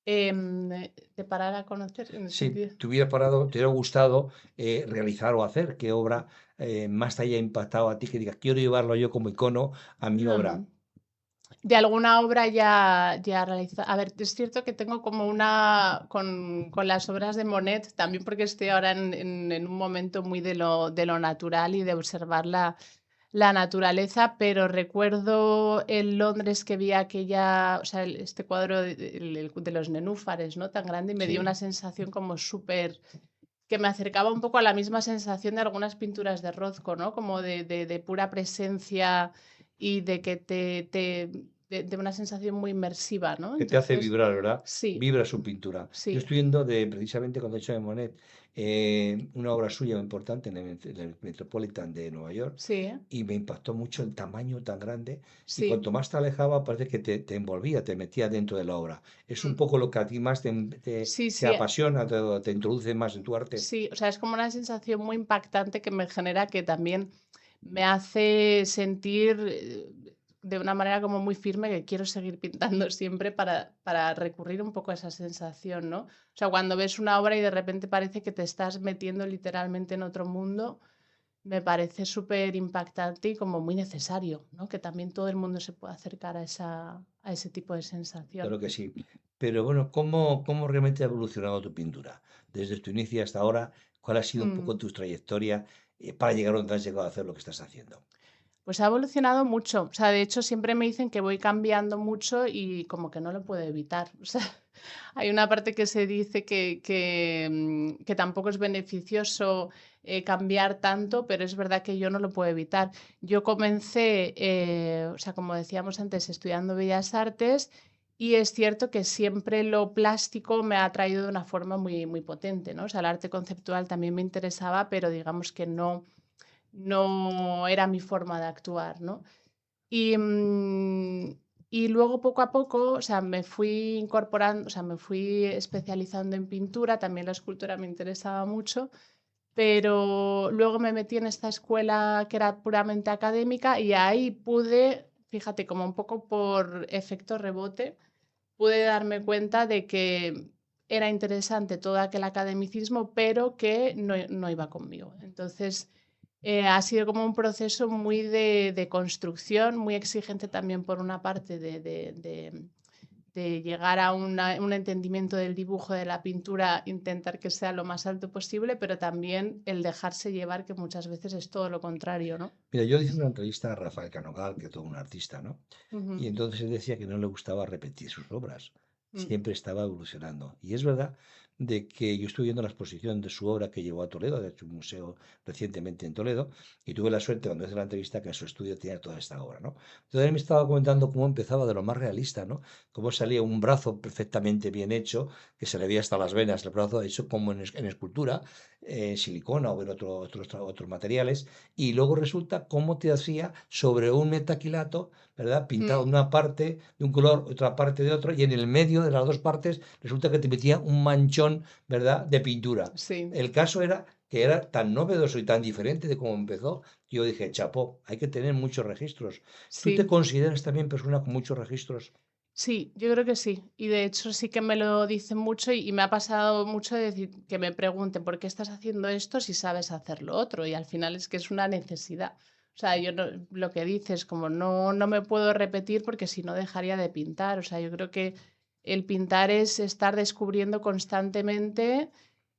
De parar a conocer en el Si sentido. te hubiera parado, te hubiera gustado realizar o hacer, ¿qué obra más te haya impactado a ti que digas, quiero llevarlo yo como icono a mi obra? De alguna obra ya realizada. A ver, es cierto que tengo como con las obras de Monet, también porque estoy ahora en un momento muy de lo natural y de observar la naturaleza, pero recuerdo en Londres que vi o sea, este cuadro de los nenúfares, ¿no? Tan grande y me dio Sí. una sensación como súper que me acercaba un poco a la misma sensación de algunas pinturas de Rothko, ¿no? Como de pura presencia y de que de una sensación muy inmersiva, ¿no? Que te hace Entonces, vibrar, ¿verdad? sí, Vibra su pintura. Yo sí, estoy viendo precisamente cuando he hecho de Monet, una obra suya muy importante en el Metropolitan de Nueva York, sí, y me impactó mucho el tamaño tan grande, y sí. cuanto más te alejaba, parece que te envolvía, te metía dentro de la obra. Es un Mm. poco lo que a ti más Sí, te sí, apasiona, te introduce más en tu arte. sí, o sea, es como una sensación muy impactante que me genera que también me hace sentir de una manera como muy firme que quiero seguir pintando siempre para recurrir un poco a esa sensación, ¿no? O sea, cuando ves una obra y de repente parece que te estás metiendo literalmente en otro mundo, me parece súper impactante y como muy necesario, ¿no? Que también todo el mundo se pueda acercar a ese tipo de sensación. Claro que sí. Pero bueno, ¿cómo realmente ha evolucionado tu pintura? Desde tu inicio hasta ahora, ¿cuál ha sido un poco Mm. tu trayectoria para llegar a donde has llegado a hacer lo que estás haciendo? Pues ha evolucionado mucho. O sea, de hecho, siempre me dicen que voy cambiando mucho y como que no lo puedo evitar. O sea, hay una parte que se dice que tampoco es beneficioso cambiar tanto, pero es verdad que yo no lo puedo evitar. Yo comencé, o sea, como decíamos antes, estudiando Bellas Artes y es cierto que siempre lo plástico me ha atraído de una forma muy, muy potente, ¿no? O sea, el arte conceptual también me interesaba, pero digamos que no era mi forma de actuar, ¿no? Y, y luego poco a poco, o sea, me fui incorporando, o sea, me fui especializando en pintura, también la escultura me interesaba mucho, pero luego me metí en esta escuela que era puramente académica y ahí pude, fíjate, como un poco por efecto rebote, pude darme cuenta de que era interesante todo aquel academicismo, pero que no iba conmigo. Entonces, ha sido como un proceso muy de construcción, muy exigente también por una parte de llegar a un entendimiento del dibujo, de la pintura, intentar que sea lo más alto posible, pero también el dejarse llevar, que muchas veces es todo lo contrario, ¿no? Mira, yo hice una entrevista a Rafael Canogal, que es todo un artista, ¿no? Ujú. Y entonces él decía que no le gustaba repetir sus obras, Mm. siempre estaba evolucionando. Y es verdad de que yo estuve viendo la exposición de su obra que llevó a Toledo, de hecho un museo recientemente en Toledo, y tuve la suerte cuando hice la entrevista que en su estudio tenía toda esta obra, ¿no? Entonces él me estaba comentando cómo empezaba de lo más realista, ¿no? Cómo salía un brazo perfectamente bien hecho, que se le veía hasta las venas, el brazo hecho como en escultura, silicona o en otros materiales, y luego resulta cómo te hacía sobre un metaquilato, ¿verdad? Pintado Mm. una parte de un color, otra parte de otro, y en el medio de las dos partes resulta que te metía un manchón, ¿verdad? De pintura. Sí, El caso era que era tan novedoso y tan diferente de cómo empezó, que yo dije, chapó, hay que tener muchos registros. ¿Tú te sí. consideras también persona con muchos registros? Sí, yo creo que sí. Y de hecho sí que me lo dicen mucho y me ha pasado mucho de decir que me pregunten por qué estás haciendo esto si sabes hacer lo otro. Y al final es que es una necesidad. O sea, yo lo que dices, como no me puedo repetir porque si no dejaría de pintar. O sea, yo creo que el pintar es estar descubriendo constantemente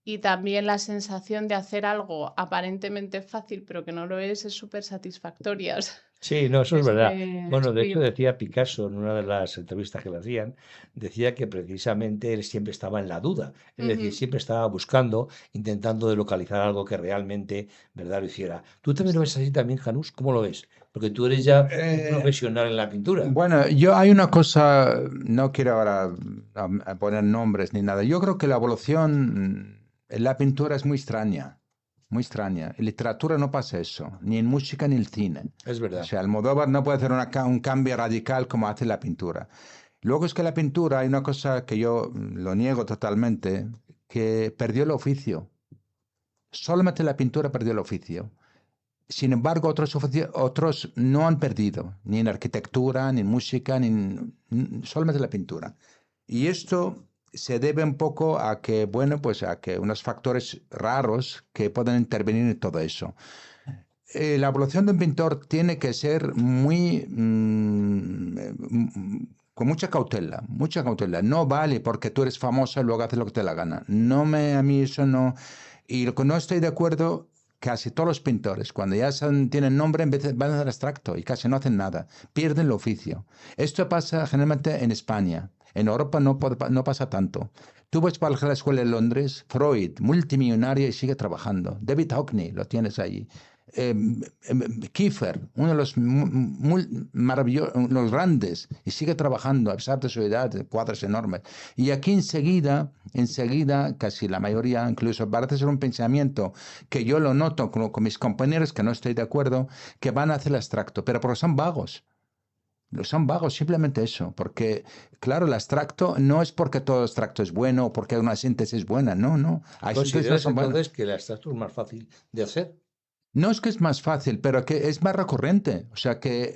y también la sensación de hacer algo aparentemente fácil, pero que no lo es súper satisfactoria. O sea, Sí, no, eso es es verdad. que Bueno, de hecho sí. decía Picasso en una de las entrevistas que le hacían, decía que precisamente él siempre estaba en la duda, es decir, Ujú. siempre estaba buscando, intentando de localizar algo que realmente, ¿verdad?, lo hiciera. ¿Tú también lo ves así también, Janús? ¿Cómo lo ves? Porque tú eres ya un Eh, profesional en la pintura. bueno, yo hay una cosa, no quiero ahora a poner nombres ni nada. Yo creo que la evolución en la pintura es muy extraña, muy extraña. En literatura no pasa eso, ni en música ni en el cine. Es O verdad. sea, Almodóvar no puede hacer un cambio radical como hace la pintura. Luego es que la pintura hay una cosa que yo lo niego totalmente, que perdió el oficio. Solamente la pintura perdió el oficio. Sin embargo, otros no han perdido, ni en arquitectura, ni en música, solamente la pintura. Y esto se debe un poco a que, bueno, pues a que unos factores raros que pueden intervenir en todo eso. La evolución de un pintor tiene que ser con mucha cautela, mucha cautela. No vale porque tú eres famosa y luego haces lo que te dé la gana. A mí eso no. Y lo que no estoy de acuerdo, casi todos los pintores, cuando ya tienen nombre, van a hacer abstracto y casi no hacen nada. Pierden el oficio. Esto pasa generalmente en España. En Europa no pasa tanto. Tú ves para la escuela de Londres, Freud, multimillonario y sigue trabajando. David Hockney, lo tienes allí. Kiefer, uno de los maravillosos, los grandes, y sigue trabajando a pesar de su edad, cuadros enormes. Y aquí enseguida, casi la mayoría, incluso parece ser un pensamiento que yo lo noto con mis compañeros, que no estoy de acuerdo, que van a hacer el abstracto, pero porque son vagos. Son vagos, simplemente eso, porque, claro, el abstracto no es porque todo abstracto es bueno o porque una síntesis es buena, no, hay síntesis que no ¿Consideras son buenas. entonces que el abstracto es más fácil de hacer? No es que es más fácil, pero que es más recurrente. O sea que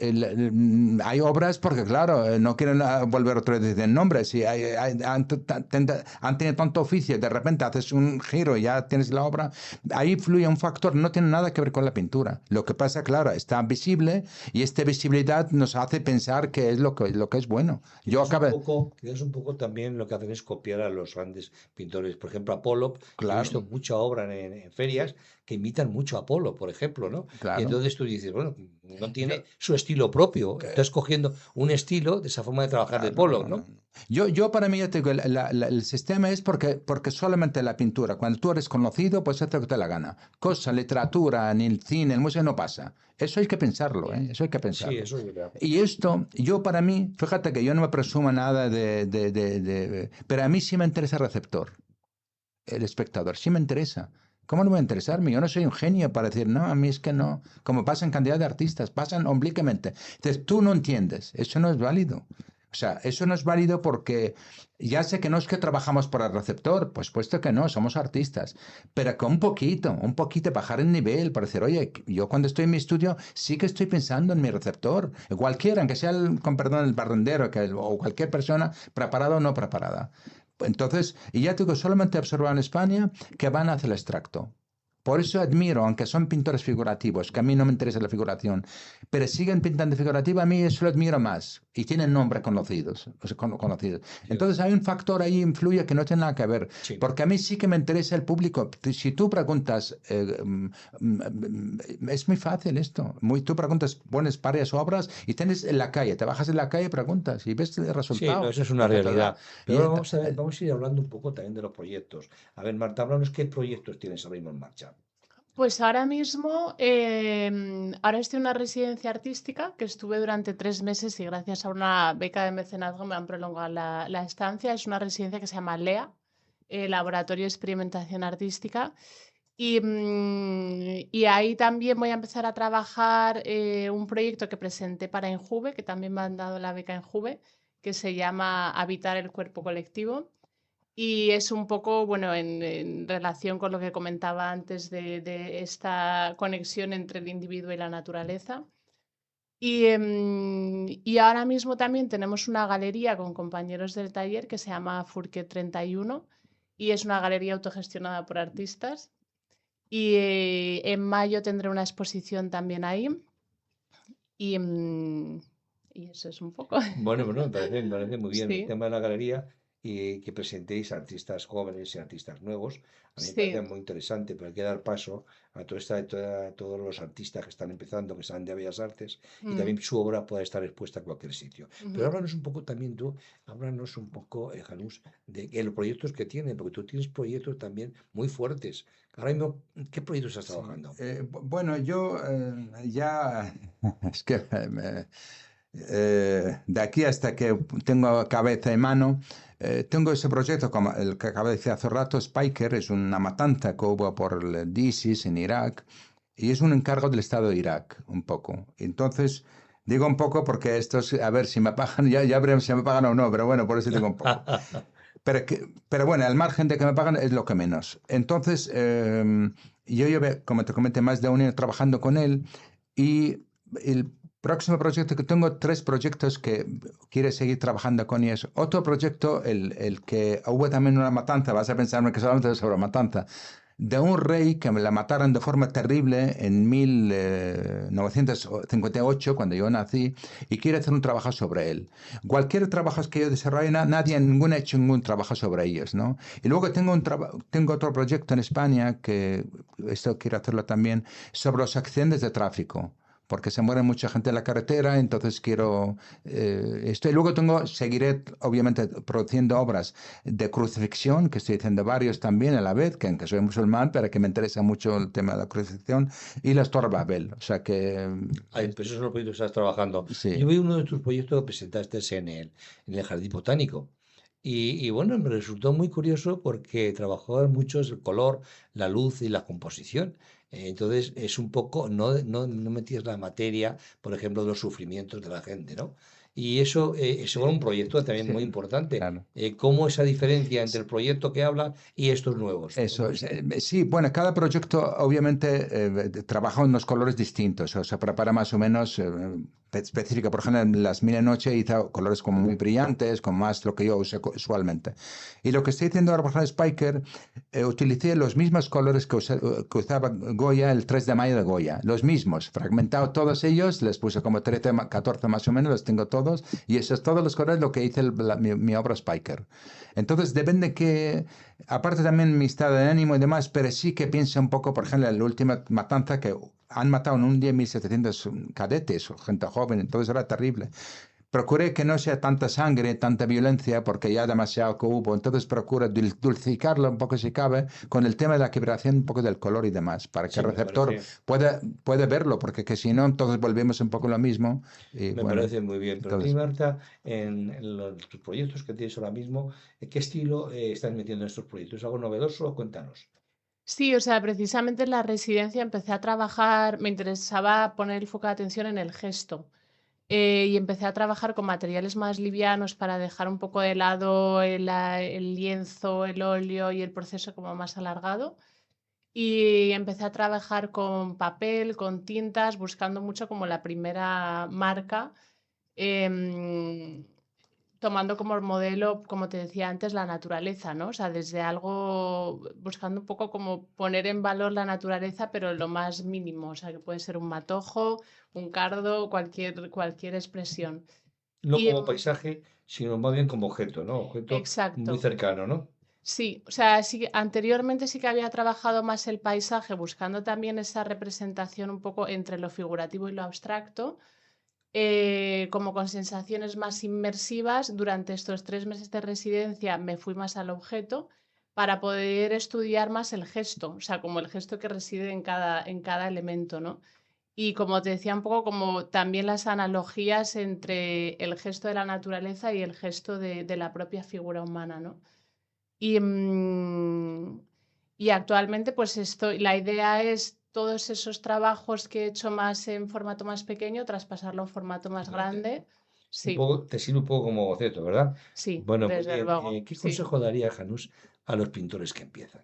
hay obras, porque claro, no quieren volver otra vez en nombres. Y han tenido tanto oficio, de repente haces un giro y ya tienes la obra. Ahí fluye un factor, no tiene nada que ver con la pintura. Lo que pasa, claro, está visible y esta visibilidad nos hace pensar que es lo que es bueno. Quizás un poco también lo que hacen es copiar a los grandes pintores. Por ejemplo, a Pollock, yo he Claro. visto mucha obra en ferias que imitan mucho a Apolo, por ejemplo, ¿no? Y Claro. entonces tú dices, bueno, no tiene su estilo propio, estás cogiendo un estilo de esa forma de trabajar de Claro, Pollock, no, ¿no? no. Yo para mí, ya te digo, el sistema es porque solamente la pintura, cuando tú eres conocido, pues haces lo que te dé la gana. Cosa, literatura, ni el cine, el museo no pasa. Eso hay que pensarlo, ¿eh? Eso hay que Sí, pensarlo. eso es verdad. Y esto, yo para mí, fíjate que yo no me presumo nada pero a mí sí me interesa el receptor, el espectador, sí me interesa. ¿Cómo no me va a interesarme? Yo no soy un genio para decir, no, a mí es que no. Como pasa en cantidad de artistas, pasan oblicuamente. Entonces, tú no entiendes, eso no es válido. O sea, eso no es válido porque ya sé que no es que trabajamos para el receptor, pues puesto que no, somos artistas, pero que un poquito bajar el nivel para decir, oye, yo cuando estoy en mi estudio sí que estoy pensando en mi receptor, cualquiera, aunque sea, con perdón, el barrendero o cualquier persona, preparada o no preparada. Entonces, y ya tengo solamente observado en España que van hacia el extracto. Por eso admiro, aunque son pintores figurativos, que a mí no me interesa la figuración, pero siguen pintando figurativa, a mí eso lo admiro más. Y tienen nombres conocidos, o sea, conocidos. Entonces hay un factor ahí influye que no tiene nada que ver. Sí. Porque a mí sí que me interesa el público. Si tú preguntas, es muy fácil esto. Tú preguntas, pones varias obras y tienes en la calle, te bajas en la calle, preguntas y ves el Sí, resultado. no, eso es una lo que te da. realidad. Y Pero ahora vamos a ir hablando un poco también de los proyectos. A ver, Marta, háblanos qué proyectos tienes ahora mismo en marcha. Pues ahora mismo, ahora estoy en una residencia artística que estuve durante 3 meses y gracias a una beca de mecenazgo me han prolongado la estancia. Es una residencia que se llama LEA, Laboratorio de Experimentación Artística. Y ahí también voy a empezar a trabajar un proyecto que presenté para Enjuve, que también me han dado la beca Enjuve, que se llama Habitar el Cuerpo Colectivo. Y es un poco, bueno, en relación con lo que comentaba antes de esta conexión entre el individuo y la naturaleza. Y ahora mismo también tenemos una galería con compañeros del taller que se llama Furquet 31 y es una galería autogestionada por artistas. Y en mayo tendré una exposición también ahí. Y eso es un poco. Bueno, me parece muy bien el Sí, tema de la galería y que presentéis artistas jóvenes y artistas nuevos. A mí me parece sí. muy interesante, pero hay que dar paso a todos los artistas que están empezando, que salen de Bellas Artes, y Mm, también su obra pueda estar expuesta a cualquier sitio. Pero ujú. háblanos un poco también tú, háblanos un poco, Janús, de los proyectos que tienen, porque tú tienes proyectos también muy fuertes. Ahora mismo, ¿qué proyectos estás Sí. trabajando? Bueno, yo ya, es que de aquí hasta que tengo cabeza y mano, tengo ese proyecto, como el que acabo de decir hace rato, Spiker, es una matanza que hubo por el ISIS en Irak, y es un encargo del Estado de Irak, un poco. Entonces, digo un poco porque esto es, a ver si me pagan, ya veremos si me pagan o no, pero bueno, por eso digo un poco. Pero bueno, al margen de que me pagan es lo que menos. Entonces, yo llevé, como te comenté, más de un año trabajando con él y el próximo proyecto que tengo, 3 proyectos que quiere seguir trabajando con ellos. Otro proyecto, el que hubo también una matanza, vas a pensarme que solamente es sobre matanza, de un rey que me la mataron de forma terrible en 1958, cuando yo nací, y quiere hacer un trabajo sobre él. Cualquier trabajo que yo desarrolle, ninguno ha hecho ningún trabajo sobre ellos, ¿no? Y luego tengo otro proyecto en España, que esto quiero hacerlo también, sobre los accidentes de tráfico. Porque se muere mucha gente en la carretera, entonces quiero esto. Y luego seguiré obviamente produciendo obras de crucifixión, que estoy haciendo varios también a la vez, que aunque soy musulmán, pero que me interesa mucho el tema de la crucifixión, y las Torres Babel. O sea que Ay, pues esos son los proyectos que estás trabajando. Yo sí. vi uno de tus proyectos que presentaste en el Jardín Botánico. Y bueno, me resultó muy curioso porque trabajó mucho el color, la luz y la composición. Entonces es un poco, no metías la materia, por ejemplo, de los sufrimientos de la gente, ¿no? Y eso fue un proyecto también Sí, muy importante. claro. ¿Cómo esa diferencia entre el proyecto que habla y estos nuevos? Eso, sí, bueno, cada proyecto obviamente trabaja unos colores distintos, o sea, prepara más o menos específica. Por ejemplo, en las mil noche hizo colores como muy brillantes, con más lo que yo uso usualmente. Y lo que estoy haciendo ahora, por ejemplo, Spiker, utilicé los mismos colores que usaba Goya el 3 de mayo de Goya. Los mismos, fragmentado todos ellos, les puse como 13, 14 más o menos, los tengo todos. Y esos todos los colores lo que hice mi obra Spiker. Entonces, depende que, aparte también mi estado de ánimo y demás, pero sí que pienso un poco, por ejemplo, en la última matanza que han matado en un día 1.700 cadetes o gente joven, entonces era terrible. Procuré que no sea tanta sangre, tanta violencia, porque ya demasiado que hubo. Entonces procura dulcificarlo un poco si cabe, con el tema de la equilibración un poco del color y demás, para que Sí, el me receptor parece, pueda verlo, porque que si no, entonces volvemos un poco lo mismo. Y me bueno, parece muy bien. Pero a ti, entonces... Marta, en tus proyectos que tienes ahora mismo, ¿qué estilo estás metiendo en estos proyectos? ¿Es algo novedoso? Cuéntanos. Sí, o sea, precisamente en la residencia empecé a trabajar, me interesaba poner el foco de atención en el gesto. Y empecé a trabajar con materiales más livianos para dejar un poco de lado el lienzo, el óleo y el proceso como más alargado. Y empecé a trabajar con papel, con tintas, buscando mucho como la primera marca, em, tomando como modelo, como te decía antes, la naturaleza, ¿no? O sea, desde algo, buscando un poco como poner en valor la naturaleza, pero lo más mínimo, o sea, que puede ser un matojo, un cardo, cualquier expresión. No Y como paisaje, sino más bien como objeto, ¿no? Objeto muy exacto. cercano, ¿no? Sí, o sea, sí, anteriormente sí que había trabajado más el paisaje, buscando también esa representación un poco entre lo figurativo y lo abstracto, como con sensaciones más inmersivas. Durante estos 3 meses de residencia me fui más al objeto para poder estudiar más el gesto, o sea, como el gesto que reside en cada elemento, ¿no? Y como te decía, un poco como también las analogías entre el gesto de la naturaleza y el gesto de la propia figura humana, ¿no? Y, y actualmente, pues la idea es todos esos trabajos que he hecho más en formato más pequeño, traspasarlo a un formato más grande. Un Sí, poco, te sirve un poco como boceto, ¿verdad? sí, Bueno, muy desde bien. luego, ¿Qué sí. consejo daría Janus a los pintores que empiezan?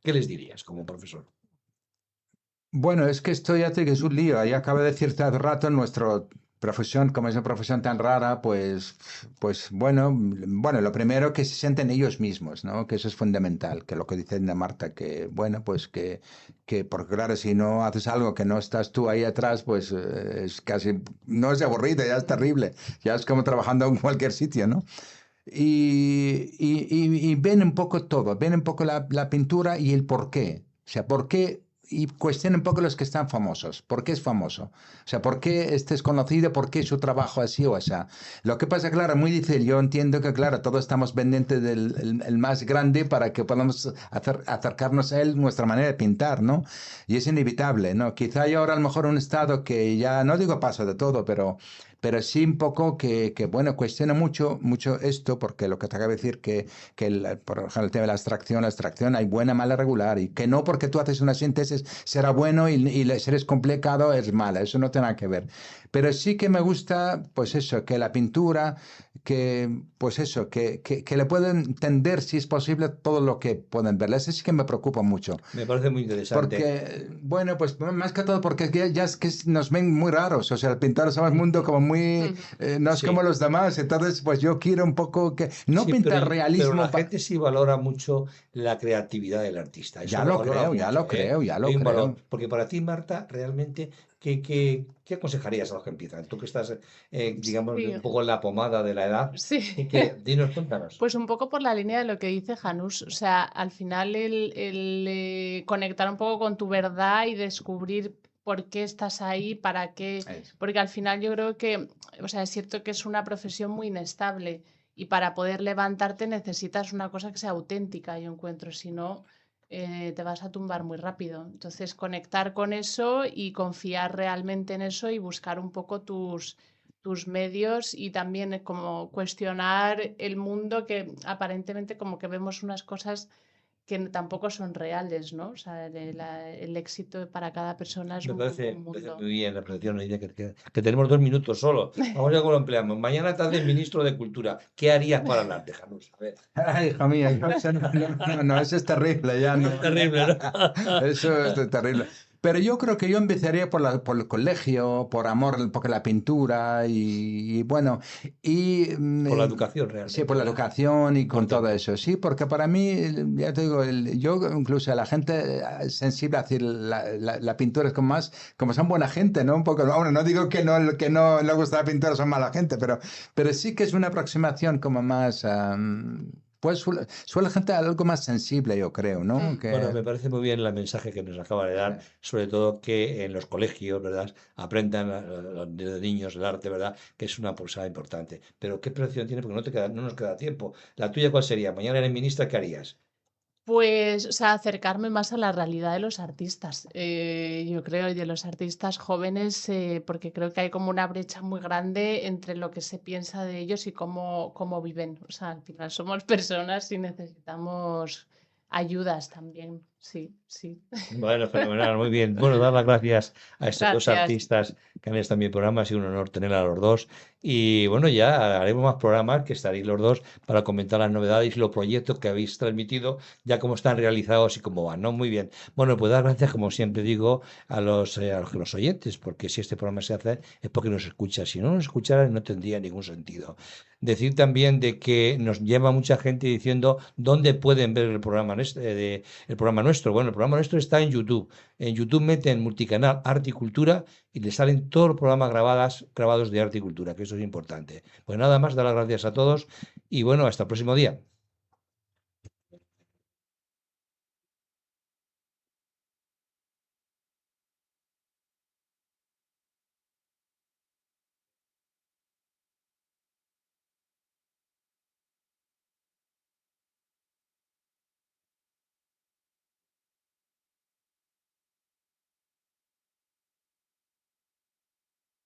¿Qué les dirías como profesor? Bueno, es que esto ya te que es un lío. Ahí acaba de decirte hace rato nuestra profesión, como es una profesión tan rara, pues bueno, lo primero que se sienten ellos mismos, ¿no? Que eso es fundamental, que lo que dice Marta, que bueno, pues porque claro, si no haces algo que no estás tú ahí atrás, pues es casi, no es aburrido, ya es terrible, ya es como trabajando en cualquier sitio, ¿no? Y ven un poco todo, ven un poco la pintura y el por qué. O sea, por qué, y cuestionen un poco los que están famosos. ¿Por qué es famoso? O sea, ¿por qué este es conocido? ¿Por qué su trabajo así o así? Lo que pasa, claro, muy difícil. Yo entiendo que, claro, todos estamos pendientes del el más grande para que podamos acercarnos a él, nuestra manera de pintar, ¿no? Y es inevitable, ¿no? Quizá hay ahora a lo mejor un estado que ya, no digo paso de todo, pero sí un poco bueno, cuestiona mucho esto, porque lo que te acabo de decir, por ejemplo, el tema de la abstracción hay buena, mala, regular, y que no porque tú haces una síntesis será bueno y si eres complicado es mala, eso no tiene nada que ver. Pero sí que me gusta, pues eso, que la pintura, pues eso, que le pueden entender, si es posible, todo lo que pueden ver. Eso sí que me preocupa mucho. Me parece muy interesante. Porque, bueno, pues más que todo porque ya es que nos ven muy raros, o sea, el pintar somos un mundo como muy, no es como Sí, los demás, entonces pues yo quiero un poco que, no sí, pintar pero realismo, la gente sí valora mucho la creatividad del artista. Eso ya lo lo valora creo, ya mucho, lo ¿eh? creo, ya Hay lo un valor. creo. Porque para ti, Marta, realmente, ¿qué aconsejarías a los que empiezan? Tú que estás, digamos, Sí, un poco en la pomada de la edad, sí. dinos, cuéntanos. Pues un poco por la línea de lo que dice Janus, o sea, al final conectar un poco con tu verdad y descubrir por qué estás ahí, para qué, Es- porque al final yo creo que, o sea, es cierto que es una profesión muy inestable y para poder levantarte necesitas una cosa que sea auténtica, yo encuentro, si no, te vas a tumbar muy rápido. Entonces, conectar con eso y confiar realmente en eso y buscar un poco tus medios y también como cuestionar el mundo que aparentemente como que vemos unas cosas que tampoco son reales, ¿no? O sea, el éxito para cada persona es un Me parece mundo. muy bien la apreciación, Lidia, que tenemos 2 minutos solo. Vamos a ver cómo lo empleamos. Mañana tarde, ministro de Cultura. ¿Qué harías para el arte, Janus? A ver. Ay, hija mía, eso no, eso es terrible, ya no. Es terrible, ¿no? Eso es terrible. Pero yo creo que yo empezaría por el colegio, por amor, porque la pintura y bueno, y Por la educación sí, realmente, por la ¿verdad? educación y con todo Importante. eso, sí, porque para mí, ya te digo, yo incluso a la gente sensible, a decir, la pintura es como más, como son buena gente, ¿no? Un poco, bueno, no digo que no le gusta la pintura, son mala gente, pero sí que es una aproximación como más, pues suele gente algo más sensible, yo creo, ¿no? Mm. Bueno, Que, me parece muy bien el mensaje que nos acaba de dar, sobre todo que en los colegios, ¿verdad? Aprendan desde niños el arte, ¿verdad? Que es una pulsada importante. Pero ¿qué presión tiene? Porque no nos queda tiempo. ¿La tuya cuál sería? Mañana eres ministra, ¿qué harías? Pues, o sea, acercarme más a la realidad de los artistas, yo creo, y de los artistas jóvenes, porque creo que hay como una brecha muy grande entre lo que se piensa de ellos y cómo viven. O sea, al final somos personas y necesitamos ayudas también. Sí, sí. Bueno, fenomenal, muy bien. Bueno, dar las gracias a estos dos Gracias. artistas que han estado en mi programa, ha sido un honor tener a los dos. Y bueno, ya haremos más programas que estaréis los dos para comentar las novedades y los proyectos que habéis transmitido, ya cómo están realizados y cómo van, ¿no? Muy bien. Bueno, pues dar gracias, como siempre digo, a los oyentes, porque si este programa se hace es porque nos escucha. Si no nos escucharan, no tendría ningún sentido. Decir también de que nos lleva mucha gente diciendo dónde pueden ver el programa nuestro. Bueno, el programa nuestro está en YouTube. En YouTube meten multicanal Arte y Cultura y le salen todos los programas grabados de Arte y Cultura, que eso es importante. Pues nada más, dar las gracias a todos y bueno, hasta el próximo día.